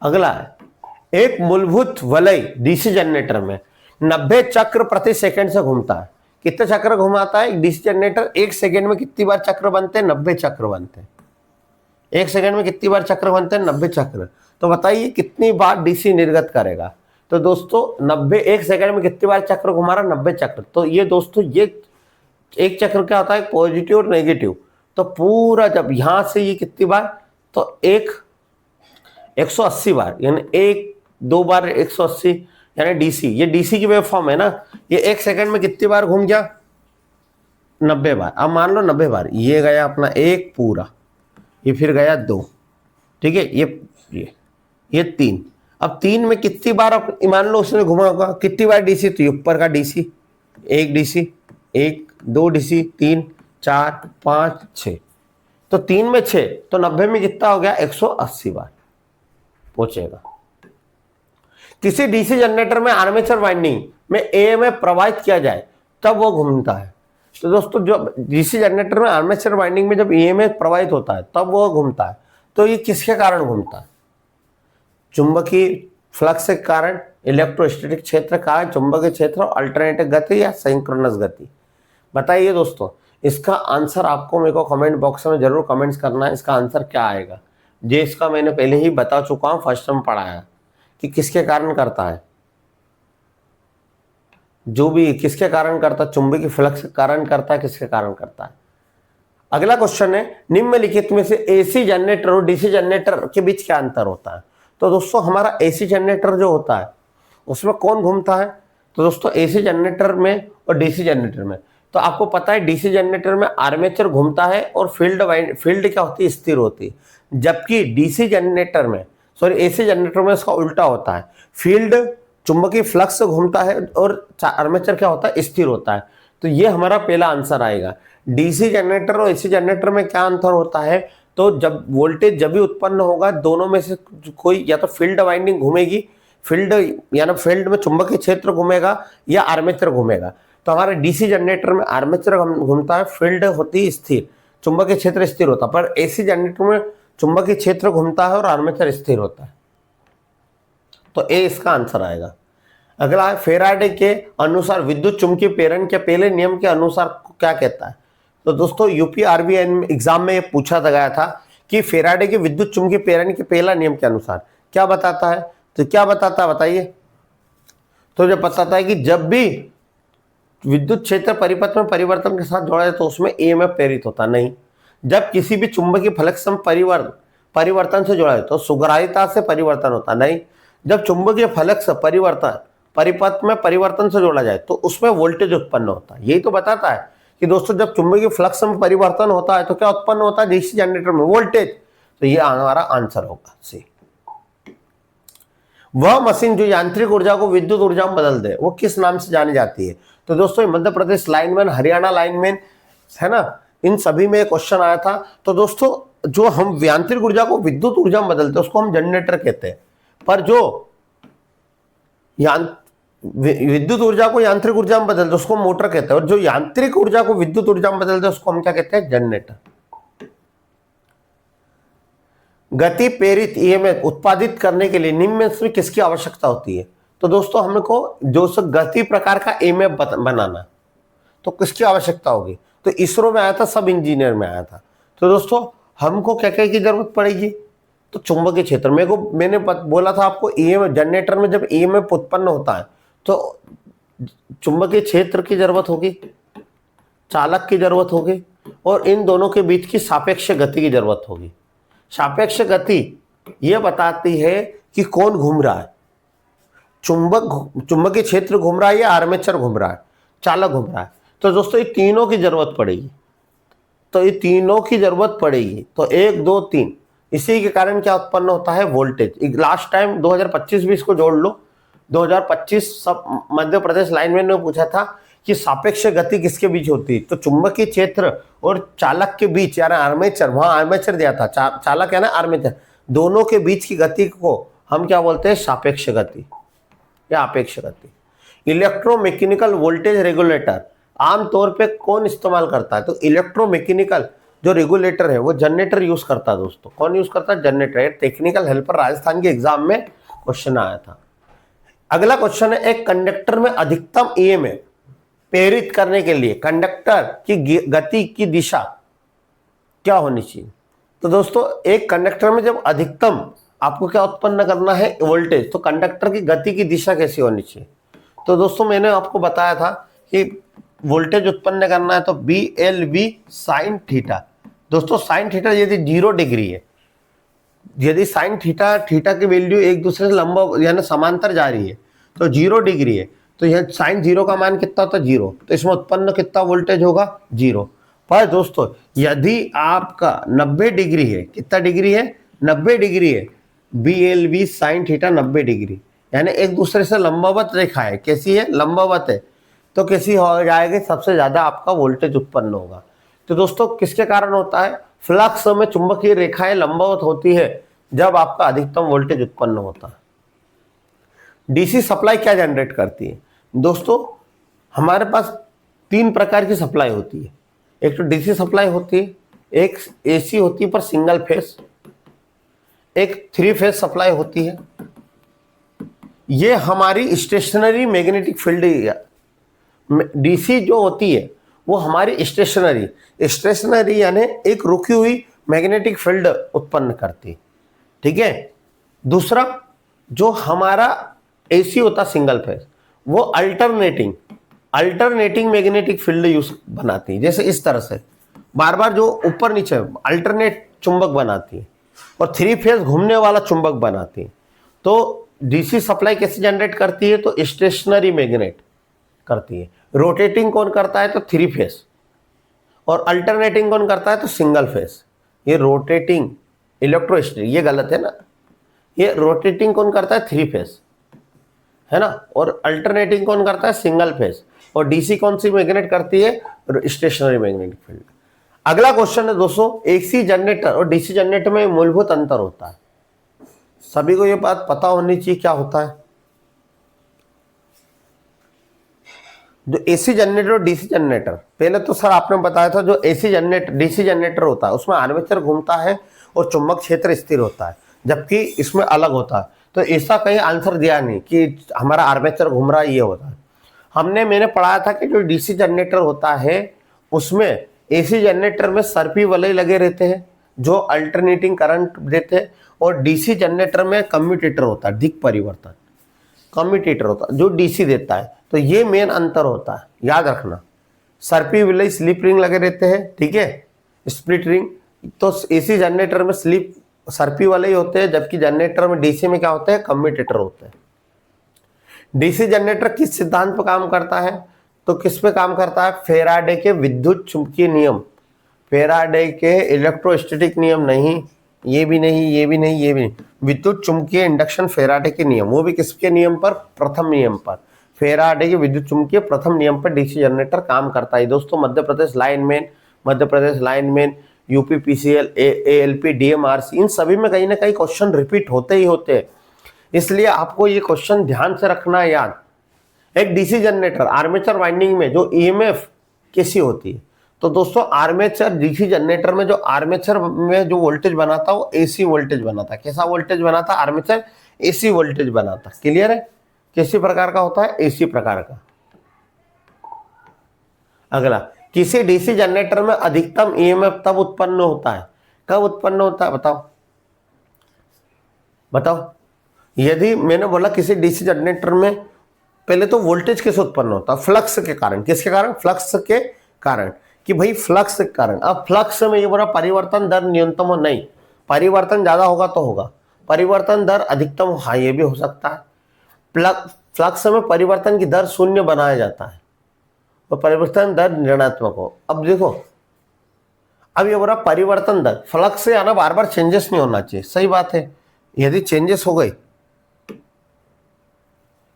अगला है, एक मूलभूत वलय डीसी जनरेटर में 90 चक्र प्रति सेकंड से घूमता है। कितने चक्र घुमाता है एक डीसी जनरेटर? 1 सेकंड में कितनी बार चक्र बनते हैं? 90 चक्र बनते हैं। 1 सेकंड में कितनी बार चक्र बनते हैं? 90 चक्र। तो बताइए कितनी बार डीसी निर्गत करेगा? तो दोस्तों 90, 1 सेकंड में कितनी बार चक्र घुमा रहा? 90 चक्र। तो ये दोस्तों ये एक चक्र क्या होता है? पॉजिटिव और नेगेटिव। तो पूरा जब यहां से ये कितनी बार? तो 180 बार, यानी 1-2 बार 180, यानी डीसी, ये डीसी की वेवफॉर्म है ना। ये 1 सेकंड में कितनी बार घूम गया? 90 बार। अब मान लो 90 बार, ये गया अपना 1 पूरा, ये फिर गया 2, ठीक है, ये 3। अब 3 में कितनी बार आप मान लो उसने घुमा होगा? कितनी बार डीसी? तो ऊपर का डीसी 1 डीसी, 1, 2 डीसी, 3, 4, 5, 6। तो 3 में 6, तो 90 में कितना हो गया? 180 बार पहुंचेगा। किसी डीसी जनरेटर में आर्मेचर वाइंडिंग में एएमएफ प्रवाहित किया जाए तब वो घूमता है। तो दोस्तों जो डीसी जनरेटर में आर्मेचर वाइंडिंग में जब ईएमएफ प्रवाहित होता है तब वो घूमता है। तो ये किसके कारण घूमता है? चुंबकीय फ्लक्स के कारण, इलेक्ट्रोस्टैटिक क्षेत्र के कारण, चुंबकीय क्षेत्र, अल्टरनेटिव गति या सिंक्रोनस गति। बताइए दोस्तों, इसका आंसर आपको मेरे को कमेंट बॉक्स में जरूर कमेंट्स करना है, इसका आंसर क्या आएगा। जे इसका मैंने पहले ही बता चुका हूं, फर्स्ट में पढ़ाया कि किसके कारण करता है। जो भी किसके कारण करता है? चुंबकीय फ्लक्स के कारण करता है, किसके कारण करता है? अगला क्वेश्चन है, निम्नलिखित में से एसी जनरेटर और डीसी जनरेटर के बीच क्या अंतर होता है। तो दोस्तों हमारा एसी जनरेटर जो होता है उसमें कौन घूमता है। तो दोस्तों एसी जनरेटर में और डीसी जनरेटर में, तो आपको पता है डीसी जनरेटर में आर्मेचर घूमता है और फील्ड क्या होती है, स्थिर होती है। जबकि डीसी जनरेटर में, सॉरी एसी जनरेटर में इसका उल्टा होता है, फील्ड चुंबकीय फ्लक्स घूमता है और आर्मेचर क्या होता है, स्थिर होता है। तो ये हमारा पहला आंसर आएगा। डीसी जनरेटर और एसी जनरेटर में क्या अंतर होता है, तो जब वोल्टेज जब भी उत्पन्न होगा दोनों में से कोई या तो फील्ड वाइंडिंग घूमेगी, फील्ड यानी फील्ड में चुंबकीय क्षेत्र घूमेगा या आर्मेचर घूमेगा। तो हमारे डीसी जनरेटर में आर्मेचर घूमता है, फील्ड होती है स्थिर, चुंबकीय क्षेत्र स्थिर होता है। पर एसी जनरेटर में चुंबकीय क्षेत्र घूमता है और आर्मेचर स्थिर होता है। तो ए इसका आंसर आएगा। अगला है, फेराडे के अनुसार विद्युत चुंबकीय प्रेरण के पहले नियम के अनुसार क्या कहता है। तो दोस्तों यूपीआरबी एग्जाम में ये पूछा गया था कि फेराडे के विद्युत चुंबकीय प्रेरण के पहला नियम के अनुसार क्या बताता है। तो क्या बताता है बताइए। तो जो बताता है कि जब भी विद्युत क्षेत्र परिपथ में परिवर्तन के साथ जोड़ा जाए तो उसमें ईएमएफ प्रेरित होता नहीं। जब किसी भी चुंबकीय फ्लक्स में परिवर्तन से जोड़ा जाए तो सुग्राहिता से परिवर्तन होता नहीं। जब चुंबकीय फ्लक्स परिपथ में परिवर्तन से जोड़ा जाए तो उसमें वोल्टेज उत्पन्न होता है। यही तो बताता है कि दोस्तों जब चुंबकीय फ्लक्स में परिवर्तन होता है तो क्या उत्पन्न होता है, डीसी जनरेटर में वोल्टेज। तो ये हमारा आंसर होगा सी। वह मशीन जो यांत्रिक ऊर्जा को विद्युत ऊर्जा में बदल दे वो किस नाम से जानी जाती है। तो दोस्तों मध्य प्रदेश लाइनमैन, हरियाणा लाइनमैन है ना, इन सभी में क्वेश्चन आया था। तो दोस्तों जो हम यांत्रिक ऊर्जा को विद्युत ऊर्जा में बदलते हैं उसको हम जनरेटर कहते हैं, पर जो विद्युत ऊर्जा को यांत्रिक ऊर्जा में बदलते उसको मोटर कहते हैं, और जो यांत्रिक ऊर्जा को विद्युत ऊर्जा में बदलते उसको हम क्या कहते हैं, जनरेटर। गति प्रेरित ईएमएफ उत्पादित करने के लिए निम्न में से किसकी आवश्यकता होती है। तो दोस्तों हमको जो गति प्रकार का ईएमएफ बनाना, तो किसकी आवश्यकता होगी। तो इसरो में आया था, सब इंजीनियर में आया था। तो दोस्तों हमको क्या क्या की जरूरत पड़ेगी, तो चुंबकीय क्षेत्र में को मैंने बोला था आपको, ईएमएफ जनरेटर में जब ईएमएफ उत्पन्न होता है तो चुंबकीय क्षेत्र की जरूरत होगी, चालक की जरूरत होगी, और इन दोनों के बीच की सापेक्ष गति की जरूरत होगी। सापेक्ष गति यह बताती है कि कौन घूम रहा है, चुंबकीय क्षेत्र घूम रहा है या आर्मेचर घूम रहा है, चालक घूम रहा है। तो दोस्तों ये तीनों की जरूरत पड़ेगी, तो ये तीनों की जरूरत पड़ेगी। तो 1 2 3, इसी के कारण क्या उत्पन्न होता है, वोल्टेज। लास्ट टाइम 2025 भी इसको जोड़ लो, 2025 सब मध्य प्रदेश लाइनमैन ने पूछा था कि सापेक्ष गति किसके बीच होती है। तो चुंबकीय क्षेत्र और चालक के बीच, यानी आर्मेचर, वहां आर्मेचर दिया था, चालक है ना आर्मेचर, दोनों के बीच की गति को हम क्या बोलते हैं, सापेक्ष गति या अपेक्ष गति। इलेक्ट्रोमैकेनिकल वोल्टेज रेगुलेटर आमतौर पे कौन इस्तेमाल करता है। तो इलेक्ट्रोमैकेनिकल जो रेगुलेटर है वो जनरेटर यूज करता है। दोस्तों कौन यूज करता है, जनरेटर। टेक्निकल हेल्पर राजस्थान के एग्जाम में क्वेश्चन आया था। अगला क्वेश्चन है, एक कंडक्टर में अधिकतम ईएमएफ प्रेरित करने के लिए कंडक्टर की गति की दिशा क्या होनी चाहिए। तो दोस्तों एक कंडक्टर में जब अधिकतम आपको क्या उत्पन्न करना है, वोल्टेज, तो कंडक्टर की गति की दिशा कैसी होनी चाहिए। तो दोस्तों मैंने आपको बताया था कि वोल्टेज उत्पन्न करना है तो BLV साइन थीटा। दोस्तों साइन थीटा यदि 0 डिग्री है, यदि साइन थीटा की वैल्यू एक दूसरे से लंबा यानी समांतर जा रही है तो 0 डिग्री है, तो यह साइन 0 का मान कितना होता है, 0। तो इसमें उत्पन्न कितना वोल्टेज होगा, 0। पर दोस्तों यदि आपका 90 डिग्री है, कितना डिग्री है, 90 डिग्री है, BLV साइन थीटा 90 डिग्री, यानी एक दूसरे से लंबवत रेखा है। कैसी है, लंबवत है, तो कैसी हो जाएगी, सबसे ज्यादा आपका वोल्टेज उत्पन्न होगा। तो दोस्तों किसके कारण होता है, फ्लक्स में चुंबकीय रेखाएं लंबवत होती है जब आपका अधिकतम वोल्टेज उत्पन्न होता है। डीसी सप्लाई क्या जनरेट करती है। दोस्तों हमारे पास 3 प्रकार की सप्लाई होती है। एक तो डीसी सप्लाई होती है, एक एसी होती है पर सिंगल फेस, एक 3 फेज सप्लाई होती है। ये हमारी स्टेशनरी मैग्नेटिक फील्ड, डीसी जो होती है वो हमारी स्टेशनरी यानी एक रुकी हुई मैग्नेटिक फील्ड उत्पन्न करती है, ठीक है। दूसरा जो हमारा एसी होता सिंगल फेज, वो अल्टरनेटिंग मैग्नेटिक फील्ड यूज बनाती है, जैसे इस तरह से बार बार जो ऊपर नीचे अल्टरनेट चुंबक बनाती है और 3 फेज घूमने वाला चुंबक बनाती है। तो डीसी सप्लाई कैसे जनरेट करती है, तो स्टेशनरी मैग्नेट करती है। रोटेटिंग कौन करता है, तो 3 फेज, और अल्टरनेटिंग कौन करता है, तो सिंगल फेज। ये रोटेटिंग इलेक्ट्रोस्टैटिक, ये गलत है ना, ये रोटेटिंग कौन करता है, 3 फेज है ना, और अल्टरनेटिंग कौन करता है, सिंगल फेज। और डीसी कौन सी मैग्नेट करती है, स्टेशनरी मैग्नेटिक फील्ड। अगला क्वेश्चन है दोस्तों, एसी जनरेटर और डीसी जनरेटर में मूलभूत अंतर होता है। सभी को ये बात पता होनी चाहिए क्या होता है। जो एसी जनरेटर और डीसी जनरेटर, पहले तो सर आपने बताया था जो एसी जनरेटर डीसी जनरेटर होता है उसमें आर्मेचर घूमता है और चुंबक क्षेत्र स्थिर होता है, जबकि इसमें अलग होता है। तो ऐसा कहीं आंसर दिया नहीं कि हमारा आर्मेचर घूम रहा है, ये होता है। मैंने पढ़ाया था कि जो डीसी जनरेटर होता है उसमें एसी जनरेटर में सर्पी वलय लगे रहते हैं जो अल्टरनेटिंग करंट देते हैं, और डीसी जनरेटर में कम्यूटेटर होता है, दिक् परिवर्तन कम्यूटेटर होता है जो डीसी देता है। तो ये मेन अंतर होता है, याद रखना। सर्पी विलय स्लिप रिंग लगे रहते हैं, ठीक है, स्प्लिट रिंग। तो एसी जनरेटर में स्लिप सर्पी वाले ही होते हैं, जबकि जनरेटर में डीसी में क्या होते हैं, कम्यूटेटर होते हैं। डीसी जनरेटर किस सिद्धांत पर काम करता है, तो किस पे काम करता है, फेराडे के विद्युत चुंबकीय नियम, फेराडे के इलेक्ट्रोस्टैटिक नियम नहीं, ये भी नहीं, ये भी नहीं, ये भी नहीं, विद्युत चुंबकीय इंडक्शन फेराडे के नियम, वो भी किसके नियम पर, प्रथम नियम पर। फेराडे के विद्युत चुंबकीय प्रथम नियम पर डीसी जनरेटर काम करता है। दोस्तों Madhya Pradesh lineman, UP PCL, ALP, DMRC, इन सभी में कहीं ना कहीं क्वेश्चन रिपीट होते ही होते हैं, इसलिए आपको ये क्वेश्चन ध्यान से रखना है याद। एक डीसी जनरेटर आर्मेचर वाइंडिंग में जो ईएमएफ कैसी होती है, तो दोस्तों आर्मेचर डीसी जनरेटर में जो आर्मेचर में जो वोल्टेज बनाता है वो एसी वोल्टेज बनाता है। कैसा वोल्टेज बनाता है, आर्मेचर एसी वोल्टेज बनाता है। क्लियर है, किसी प्रकार का होता है, एसी प्रकार का। अगला, किसी डीसी जनरेटर में अधिकतम ईएमएफ तब उत्पन्न होता है, कब उत्पन्न होता है, बताओ। यदि मैंने बोला किसी डीसी जनरेटर में, पहले तो वोल्टेज कैसे उत्पन्न होता है, फ्लक्स के कारण। किसके कारण, फ्लक्स के कारण, कि भाई फ्लक्स के कारण। अब फ्लक्स में ये बोला परिवर्तन दर न्यूनतम हो, नहीं, परिवर्तन ज्यादा होगा तो होगा, परिवर्तन दर अधिकतम, हाँ ये भी हो सकता है। फ्लक्स में परिवर्तन की दर शून्य बनाया जाता है और परिवर्तन दर ऋणात्मक हो। अब देखो, अब ये बोला परिवर्तन दर, फ्लक्स से आना बार बार चेंजेस नहीं होना चाहिए, सही बात है। यदि चेंजेस हो गई,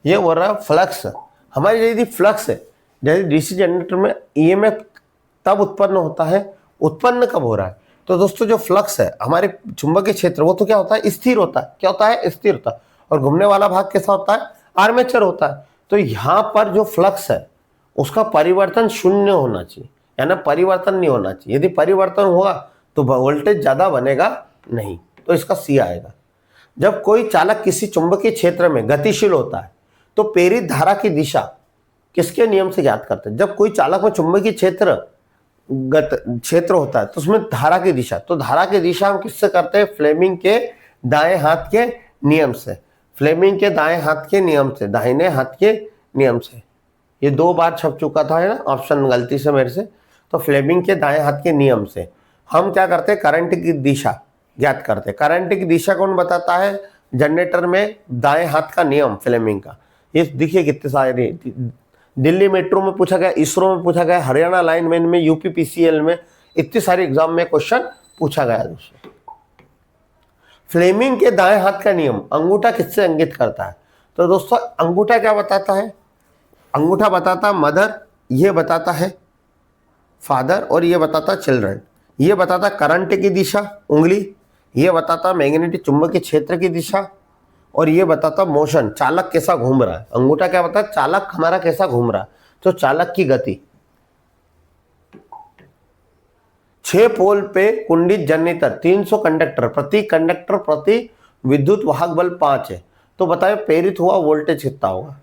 ये बोल रहा फ्लक्स, हमारी यदि फ्लक्स है, जैसे डीसी जनरेटर में ईएमएफ तब उत्पन्न होता है, उत्पन्न कब हो रहा है, तो दोस्तों जो फ्लक्स है हमारे चुंबकीय क्षेत्र, वो तो क्या होता है, स्थिर होता है। क्या होता है, स्थिर होता है। और घूमने वाला भाग कैसा होता है, आर्मेचर होता है। तो यहाँ पर जो फ्लक्स है उसका परिवर्तन शून्य होना चाहिए, यानी परिवर्तन नहीं होना चाहिए। यदि परिवर्तन होगा तो वोल्टेज ज्यादा बनेगा नहीं, तो इसका सी आएगा। जब कोई चालक किसी चुंबकीय क्षेत्र में गतिशील होता है तो प्रेरित धारा की दिशा किसके नियम से ज्ञात करते हैं। जब कोई चालक में चुंबकीय क्षेत्र होता है तो उसमें धारा की दिशा, तो धारा की दिशा हम किससे करते हैं, फ्लेमिंग के दाएं हाथ के नियम से, फ्लेमिंग के दाएं हाथ के नियम से, दाहिने हाथ के नियम से। ये 2 बार छप चुका था, है ना, ऑप्शन गलती से मेरे से। तो फ्लेमिंग के दाएं हाथ के नियम से हम क्या करते हैं, करंट की दिशा ज्ञात करते हैं। करंट की दिशा कौन बताता है, जनरेटर में दाएं हाथ का नियम, फ्लेमिंग का। ये देखिए कितने सारे, दिल्ली मेट्रो में पूछा गया, इसरो में पूछा गया, हरियाणा लाइनमैन में, यूपी पीसीएल में, इतने सारे एग्जाम में क्वेश्चन पूछा गया दोस्तों। फ्लेमिंग के दाएं हाथ का नियम अंगूठा किससे इंगित करता है, तो दोस्तों अंगूठा क्या बताता है, अंगूठा बताता मदर, ये बताता है फादर, और ये बताता चिल्ड्रन। ये बताता करंट की दिशा उंगली, ये बताता मैग्नेटिक चुंबकीय क्षेत्र की दिशा, और ये बताता मोशन, चालक कैसा घूम रहा है। अंगूठा क्या बताता है, चालक हमारा कैसा घूम रहा है, तो चालक की गति। 6 पोल पे कुंडित जनरेटर, 300 कंडक्टर प्रति विद्युत वाहक बल 5 है। तो बताए प्रेरित हुआ वोल्टेज कितना होगा।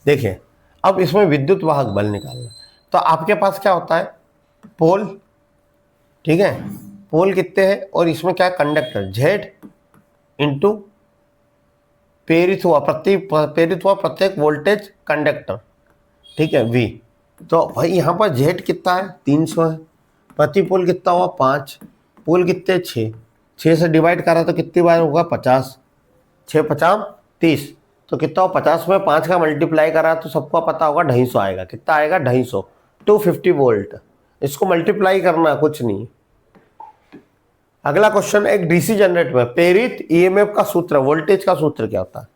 देखिए अब इसमें विद्युत वाहक बल निकालना, तो आपके पास क्या होता है, पोल, ठीक है, पोल कितने हैं, और इसमें क्या कंडक्टर, जेड इंटू प्रेरित हुआ प्रत्येक वोल्टेज कंडक्टर, ठीक है, वी। तो भाई यहाँ पर जेड कितना है 300 है, प्रति पोल कितना हुआ 5, पोल कितने 6 से डिवाइड करा तो कितनी बार होगा 50, 6 50 30, तो कितना हो 50 में 5 का मल्टीप्लाई करा तो सबको पता होगा 250 आएगा। कितना आएगा 250, 250 वोल्ट। इसको मल्टीप्लाई करना कुछ नहीं। अगला क्वेश्चन, एक डीसी जनरेटर में प्रेरित ईएमएफ का सूत्र, वोल्टेज का सूत्र क्या होता है?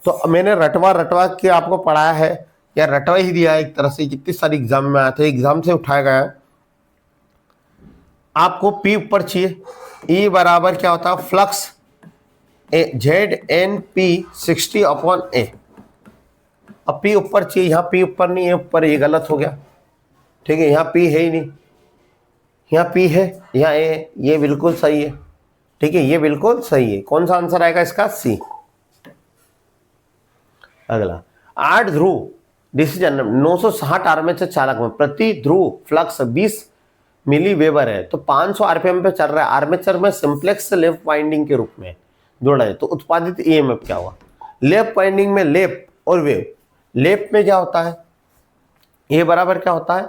तो मैंने रटवा के आपको पढ़ाया है, या रटवा ही दिया है एक तरह से, कितनी सारी एग्जाम में आया था, एग्जाम से उठाया गया है। आपको पी ऊपर चाहिए, ई बराबर क्या होता है flux Z N P 60/A। अब पी ऊपर चाहिए, यहाँ पी ऊपर नहीं है, ऊपर ये गलत हो गया, ठीक है, यहाँ पी है ही नहीं, यहाँ पी है, यहाँ ए है, ये बिल्कुल सही है, ठीक है, ये बिल्कुल सही है। कौन सा आंसर आएगा इसका? सी। अगला, 8 ध्रुव डीसी जनरेटर 960 आर्मेचर चालक में प्रति ध्रुव फ्लक्स 20 मिली वेबर है, तो 500 आरपीएम पे चल रहा है, आर्मेचर में सिंप्लेक्स लेफ्ट वाइंडिंग के रूप में जोड़ा है, तो उत्पादित ईएमएफ क्या हुआ? लेफ्ट वाइंडिंग में लेप और वेव, लेप में क्या होता है? ए बराबर क्या होता है?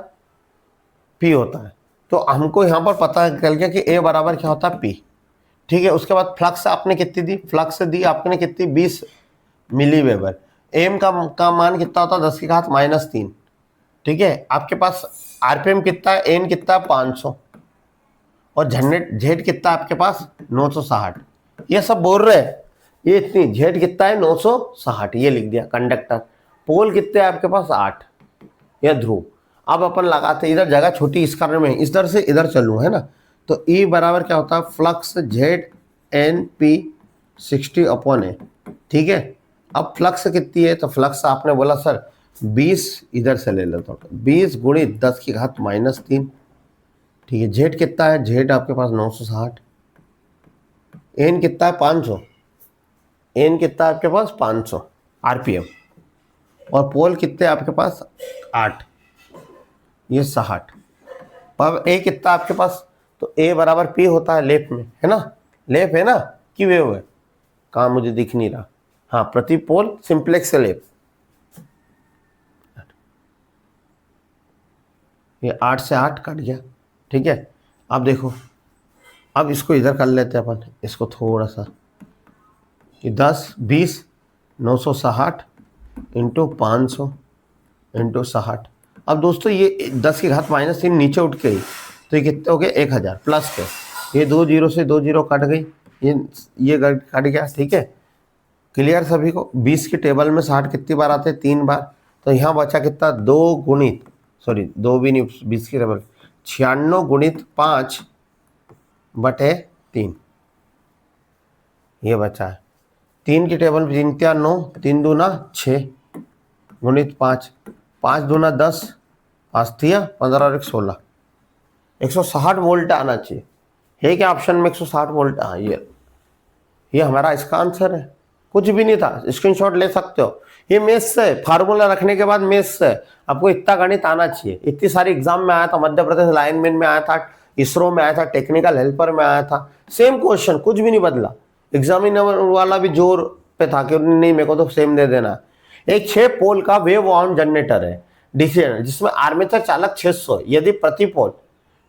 पी होता है। तो हमको यहाँ पर पता चल गया कि ए बराबर क्या होता है? पी, ठीक है। उसके बाद फ्लक्स आपने कितनी दी? फ्लक्स दी आपने कितनी? 20 मिली वेबर। एम का मान कितना होता है? 10 की घात -3, ठीक है। आपके पास आरपीएम कितना है? एन कितना है? 500, और जेड कितना है आपके पास? 960। ये सब बोल रहे हैं, ये इतनी जेड कितना है? 960, ये लिख दिया। कंडक्टर पोल कितने हैं आपके पास? 8, या ध्रुव। अब अपन लगाते, इधर जगह छोटी इस कारण में, इधर से इधर चलूँ, है ना। तो ई बराबर क्या होता है? Flux Z N P 60/A, ठीक है। अब फ्लक्स कितनी है? तो फ्लक्स आपने बोला सर 20, इधर से ले लेता हूँ, 20 गुणित 10 की घात -3, ठीक है। जेड कितना है? जेड आपके पास 960, एन कितना है? 500, एन कितना है आपके पास? 500 आरपीएम, और पोल कितने आपके पास? 8, ये 60। अब ए कितना आपके पास? तो ए बराबर पी होता है लेप में, है ना। लेप है ना कि वेव है? कहाँ मुझे दिख नहीं रहा। हाँ, प्रति पोल सिंप्लेक्स लेप। ये 8 से 8 कट गया, ठीक है। अब देखो, अब इसको इधर कर लेते हैं अपन, इसको थोड़ा सा, ये 10 20 960 इंटू 500 इंटू 60। अब दोस्तों ये 10 की घात -3 नीचे उठ गई, तो ये कितने हो गए? 1000 प्लस के, ये 2 0 से 2 0 कट गई, ये कट गया, ठीक है। क्लियर सभी को? 20 की टेबल में 60 कितनी बार आते हैं? 3 बार। तो यहाँ बचा कितना? 2 गुणित, सॉरी 2 भी नहीं, 20 की टेबल 96 गुणित 5/3, ये बचा है। 3 की टेबल में 3 3 9, 3 दूना 6 गुणित 5, 5 दूना 10, 5 थिया 15 और 1 16, 160 वोल्ट आना चाहिए। है क्या ऑप्शन में 160 वोल्ट? हाँ, ये हमारा इसका आंसर है। कुछ भी नहीं था, स्क्रीनशॉट ले सकते हो। ये मेथ्स से, फार्मूला रखने के बाद मेथ्स से आपको इतना गणित आना चाहिए। इतनी सारी एग्जाम में आया था, मध्य प्रदेश लाइनमैन में आया था, इसरो में आया था, टेक्निकल हेल्पर में आया था, सेम क्वेश्चन, कुछ भी नहीं बदला। एग्जामिनर वाला भी जोर पे था कि नहीं मेरे को तो सेम दे देना। एक 6 पोल का वेव वाउंड जनरेटर है डीसी, जिसमें आर्मेचर चालक 600, यदि प्रति पोल,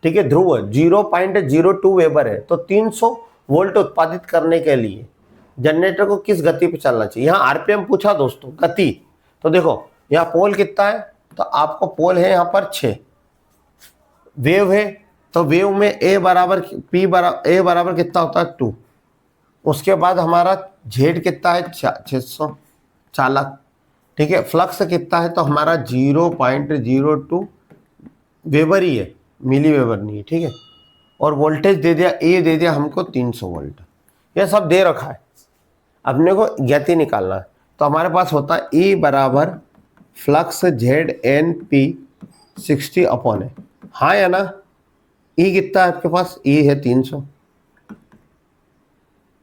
ठीक है, ध्रुव 0.02 वेबर है, तो 300 वोल्ट उत्पादित करने के लिए जनरेटर को किस गति पे चलना चाहिए? यहाँ आरपीएम पूछा दोस्तों, गति। तो देखो यहाँ पोल कितना है? तो आपको पोल है यहाँ पर 6, वेव है, तो वेव में ए बराबर कितना होता है? 2। उसके बाद हमारा जेड कितना है? 600 चालक, ठीक है। फ्लक्स कितना है? तो हमारा 0.02 वेबर ही है, मिली वेबर नहीं है, ठीक है। और वोल्टेज दे दिया, ए दे दिया हमको 300 वोल्ट, यह सब दे रखा है। अपने को गति निकालना है, तो हमारे पास होता है E बराबर flux Z N P 60/A। हाँ या ना? E कितना है आपके पास? E है 300,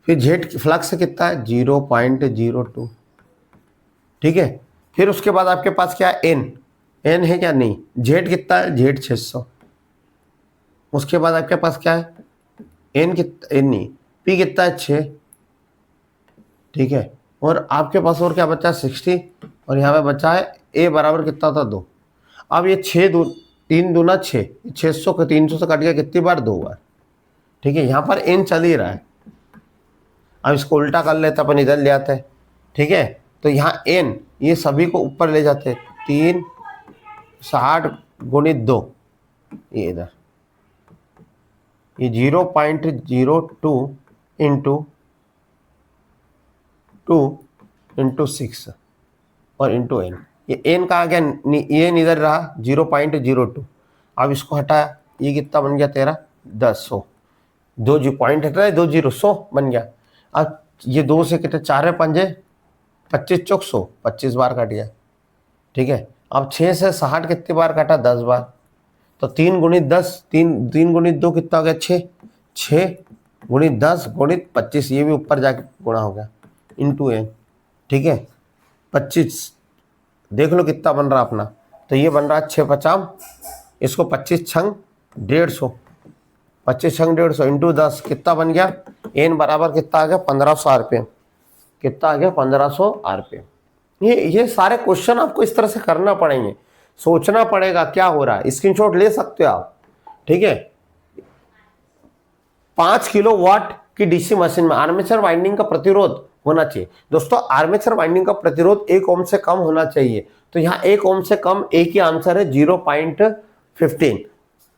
फिर जेड फ्लक्स कितना है? 0.02, ठीक है। फिर उसके बाद आपके पास क्या है? एन है क्या? नहीं। जेड कितना है? जेड 600। उसके बाद आपके पास क्या है? एन नहीं, पी कितना है? 6, ठीक है। और आपके पास और क्या बचा? 60, और यहाँ पे बचा है ए बराबर कितना था? 2। अब ये 3 दूना 6, 600 का 300 से कट गया कितनी बार? 2 बार। ठीक है, यहाँ पर n चल ही रहा है। अब इसको उल्टा कर लेते अपन, इधर ले आते हैं। ठीक है, तो यहाँ n ये सभी को ऊपर ले जाते हैं, 3 60 गुणित 2, ये इधर ये 0.02 इंटू 2 इंटू 6 और इंटू n। ये n कहाँ गया? ये इधर रहा 0.02। अब इसको हटाया, ये कितना बन गया तेरा? 10 दो जी पॉइंट हटा है, 2 0 100 बन गया। अब ये 2 से कितने? 4 पंजे 25 चौक 100, 25 बार कट गया। ठीक है, अब 6 से 60 कितनी बार काटा? 10 बार। तो 3 गुणित 10, 3 गुणित 2 कितना हो गया? 6, 6 गुणित 10 गुणित 25, ये भी ऊपर जाके गुणा हो गया, इंटू n। ठीक है, 25 देख लो कितना बन रहा अपना। तो ये बन रहा 6 50, इसको 25 छंग 150, 25 छंग 150 इंटू 10 कितना बन गया? n बराबर कितना आ गया? 1500 आरपीएम। कितना आ गया? 1500 आरपीएम। ये सारे क्वेश्चन आपको इस तरह से करना पड़ेंगे, सोचना पड़ेगा क्या हो रहा है। स्क्रीनशॉट ले सकते हो आप। ठीक है, 5 किलोवाट की डीसी मशीन में आर्मेचर वाइंडिंग का प्रतिरोध होना चाहिए। दोस्तों, आर्मेचर वाइंडिंग का प्रतिरोध 1 ओम से कम होना चाहिए। तो यहाँ 1 ओम से कम, एक ही आंसर है 0.15।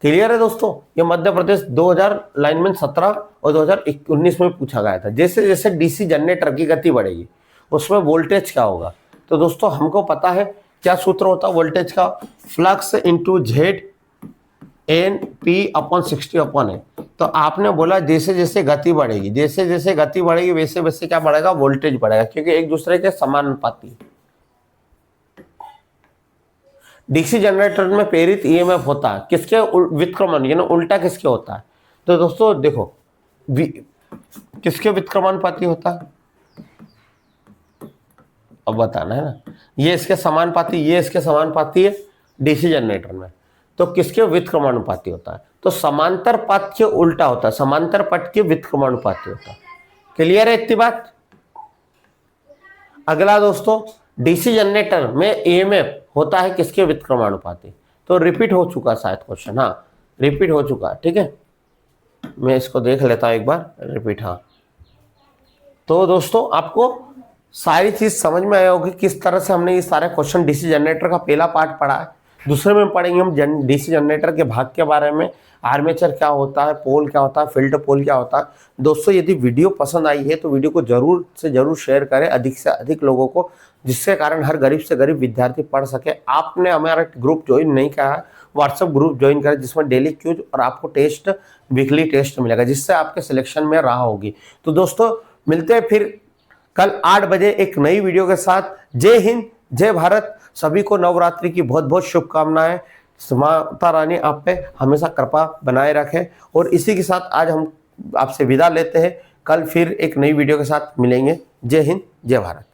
क्लियर है दोस्तों? ये मध्य प्रदेश 2000 लाइनमैन 17 और 2019 में पूछा गया था। जैसे जैसे डीसी जनरेटर की गति बढ़ेगी उसमें वोल्टेज क्या होगा? तो दोस्तों हमको पता है क्या सूत्र होता है वोल्टेज का? Flux into Z N P upon 60 upon है। तो आपने बोला जैसे जैसे गति बढ़ेगी, जैसे जैसे गति बढ़ेगी वैसे वैसे क्या बढ़ेगा? वोल्टेज बढ़ेगा, क्योंकि एक दूसरे के समानुपाती। डीसी जनरेटर में प्रेरित ईएमएफ होता है किसके? व्युत्क्रमण, यानी उल्टा किसके होता है? तो दोस्तों देखो, किसके व्युत्क्रमानुपाती होता है? अब बताना है ना। ये इसके समानुपाती, ये इसके समानुपाती है डीसी जनरेटर में। तो किसके व्युत्क्रमानुपाती होता है? तो समांतर पथ के उल्टा होता है, समांतर पथ के व्युत्क्रमानुपाती होता है। क्लियर है इतनी बात? अगला दोस्तों, डीसी जनरेटर में ईएमएफ होता है किसके व्युत्क्रमानुपाती? तो रिपीट हो चुका शायद क्वेश्चन, हाँ रिपीट हो चुका। ठीक है, मैं इसको देख लेता हूं एक बार, रिपीट। हाँ, तो दोस्तों आपको सारी चीज समझ में आया होगी किस तरह से हमने ये सारे क्वेश्चन डीसी जनरेटर का पहला पार्ट पढ़ा है। दूसरे में पढ़ेंगे हम डीसी जनरेटर के भाग के बारे में, आर्मेचर क्या होता है, पोल क्या होता है, फील्ड पोल क्या होता है। दोस्तों यदि वीडियो पसंद आई है तो वीडियो को जरूर से जरूर शेयर करें अधिक से अधिक लोगों को, जिसके कारण हर गरीब से गरीब विद्यार्थी पढ़ सके। आपने हमारा ग्रुप ज्वाइन नहीं करा है, व्हाट्सएप ग्रुप ज्वाइन करें जिसमें डेली क्यूज और आपको टेस्ट, वीकली टेस्ट मिलेगा, जिससे आपके सिलेक्शन में राह होगी। तो दोस्तों मिलते हैं फिर कल 8 बजे एक नई वीडियो के साथ। जय हिंद, जय भारत। सभी को नवरात्रि की बहुत बहुत शुभकामनाएं। माता रानी आप पे हमेशा कृपा बनाए रखें। और इसी के साथ आज हम आपसे विदा लेते हैं। कल फिर एक नई वीडियो के साथ मिलेंगे। जय हिंद, जय भारत।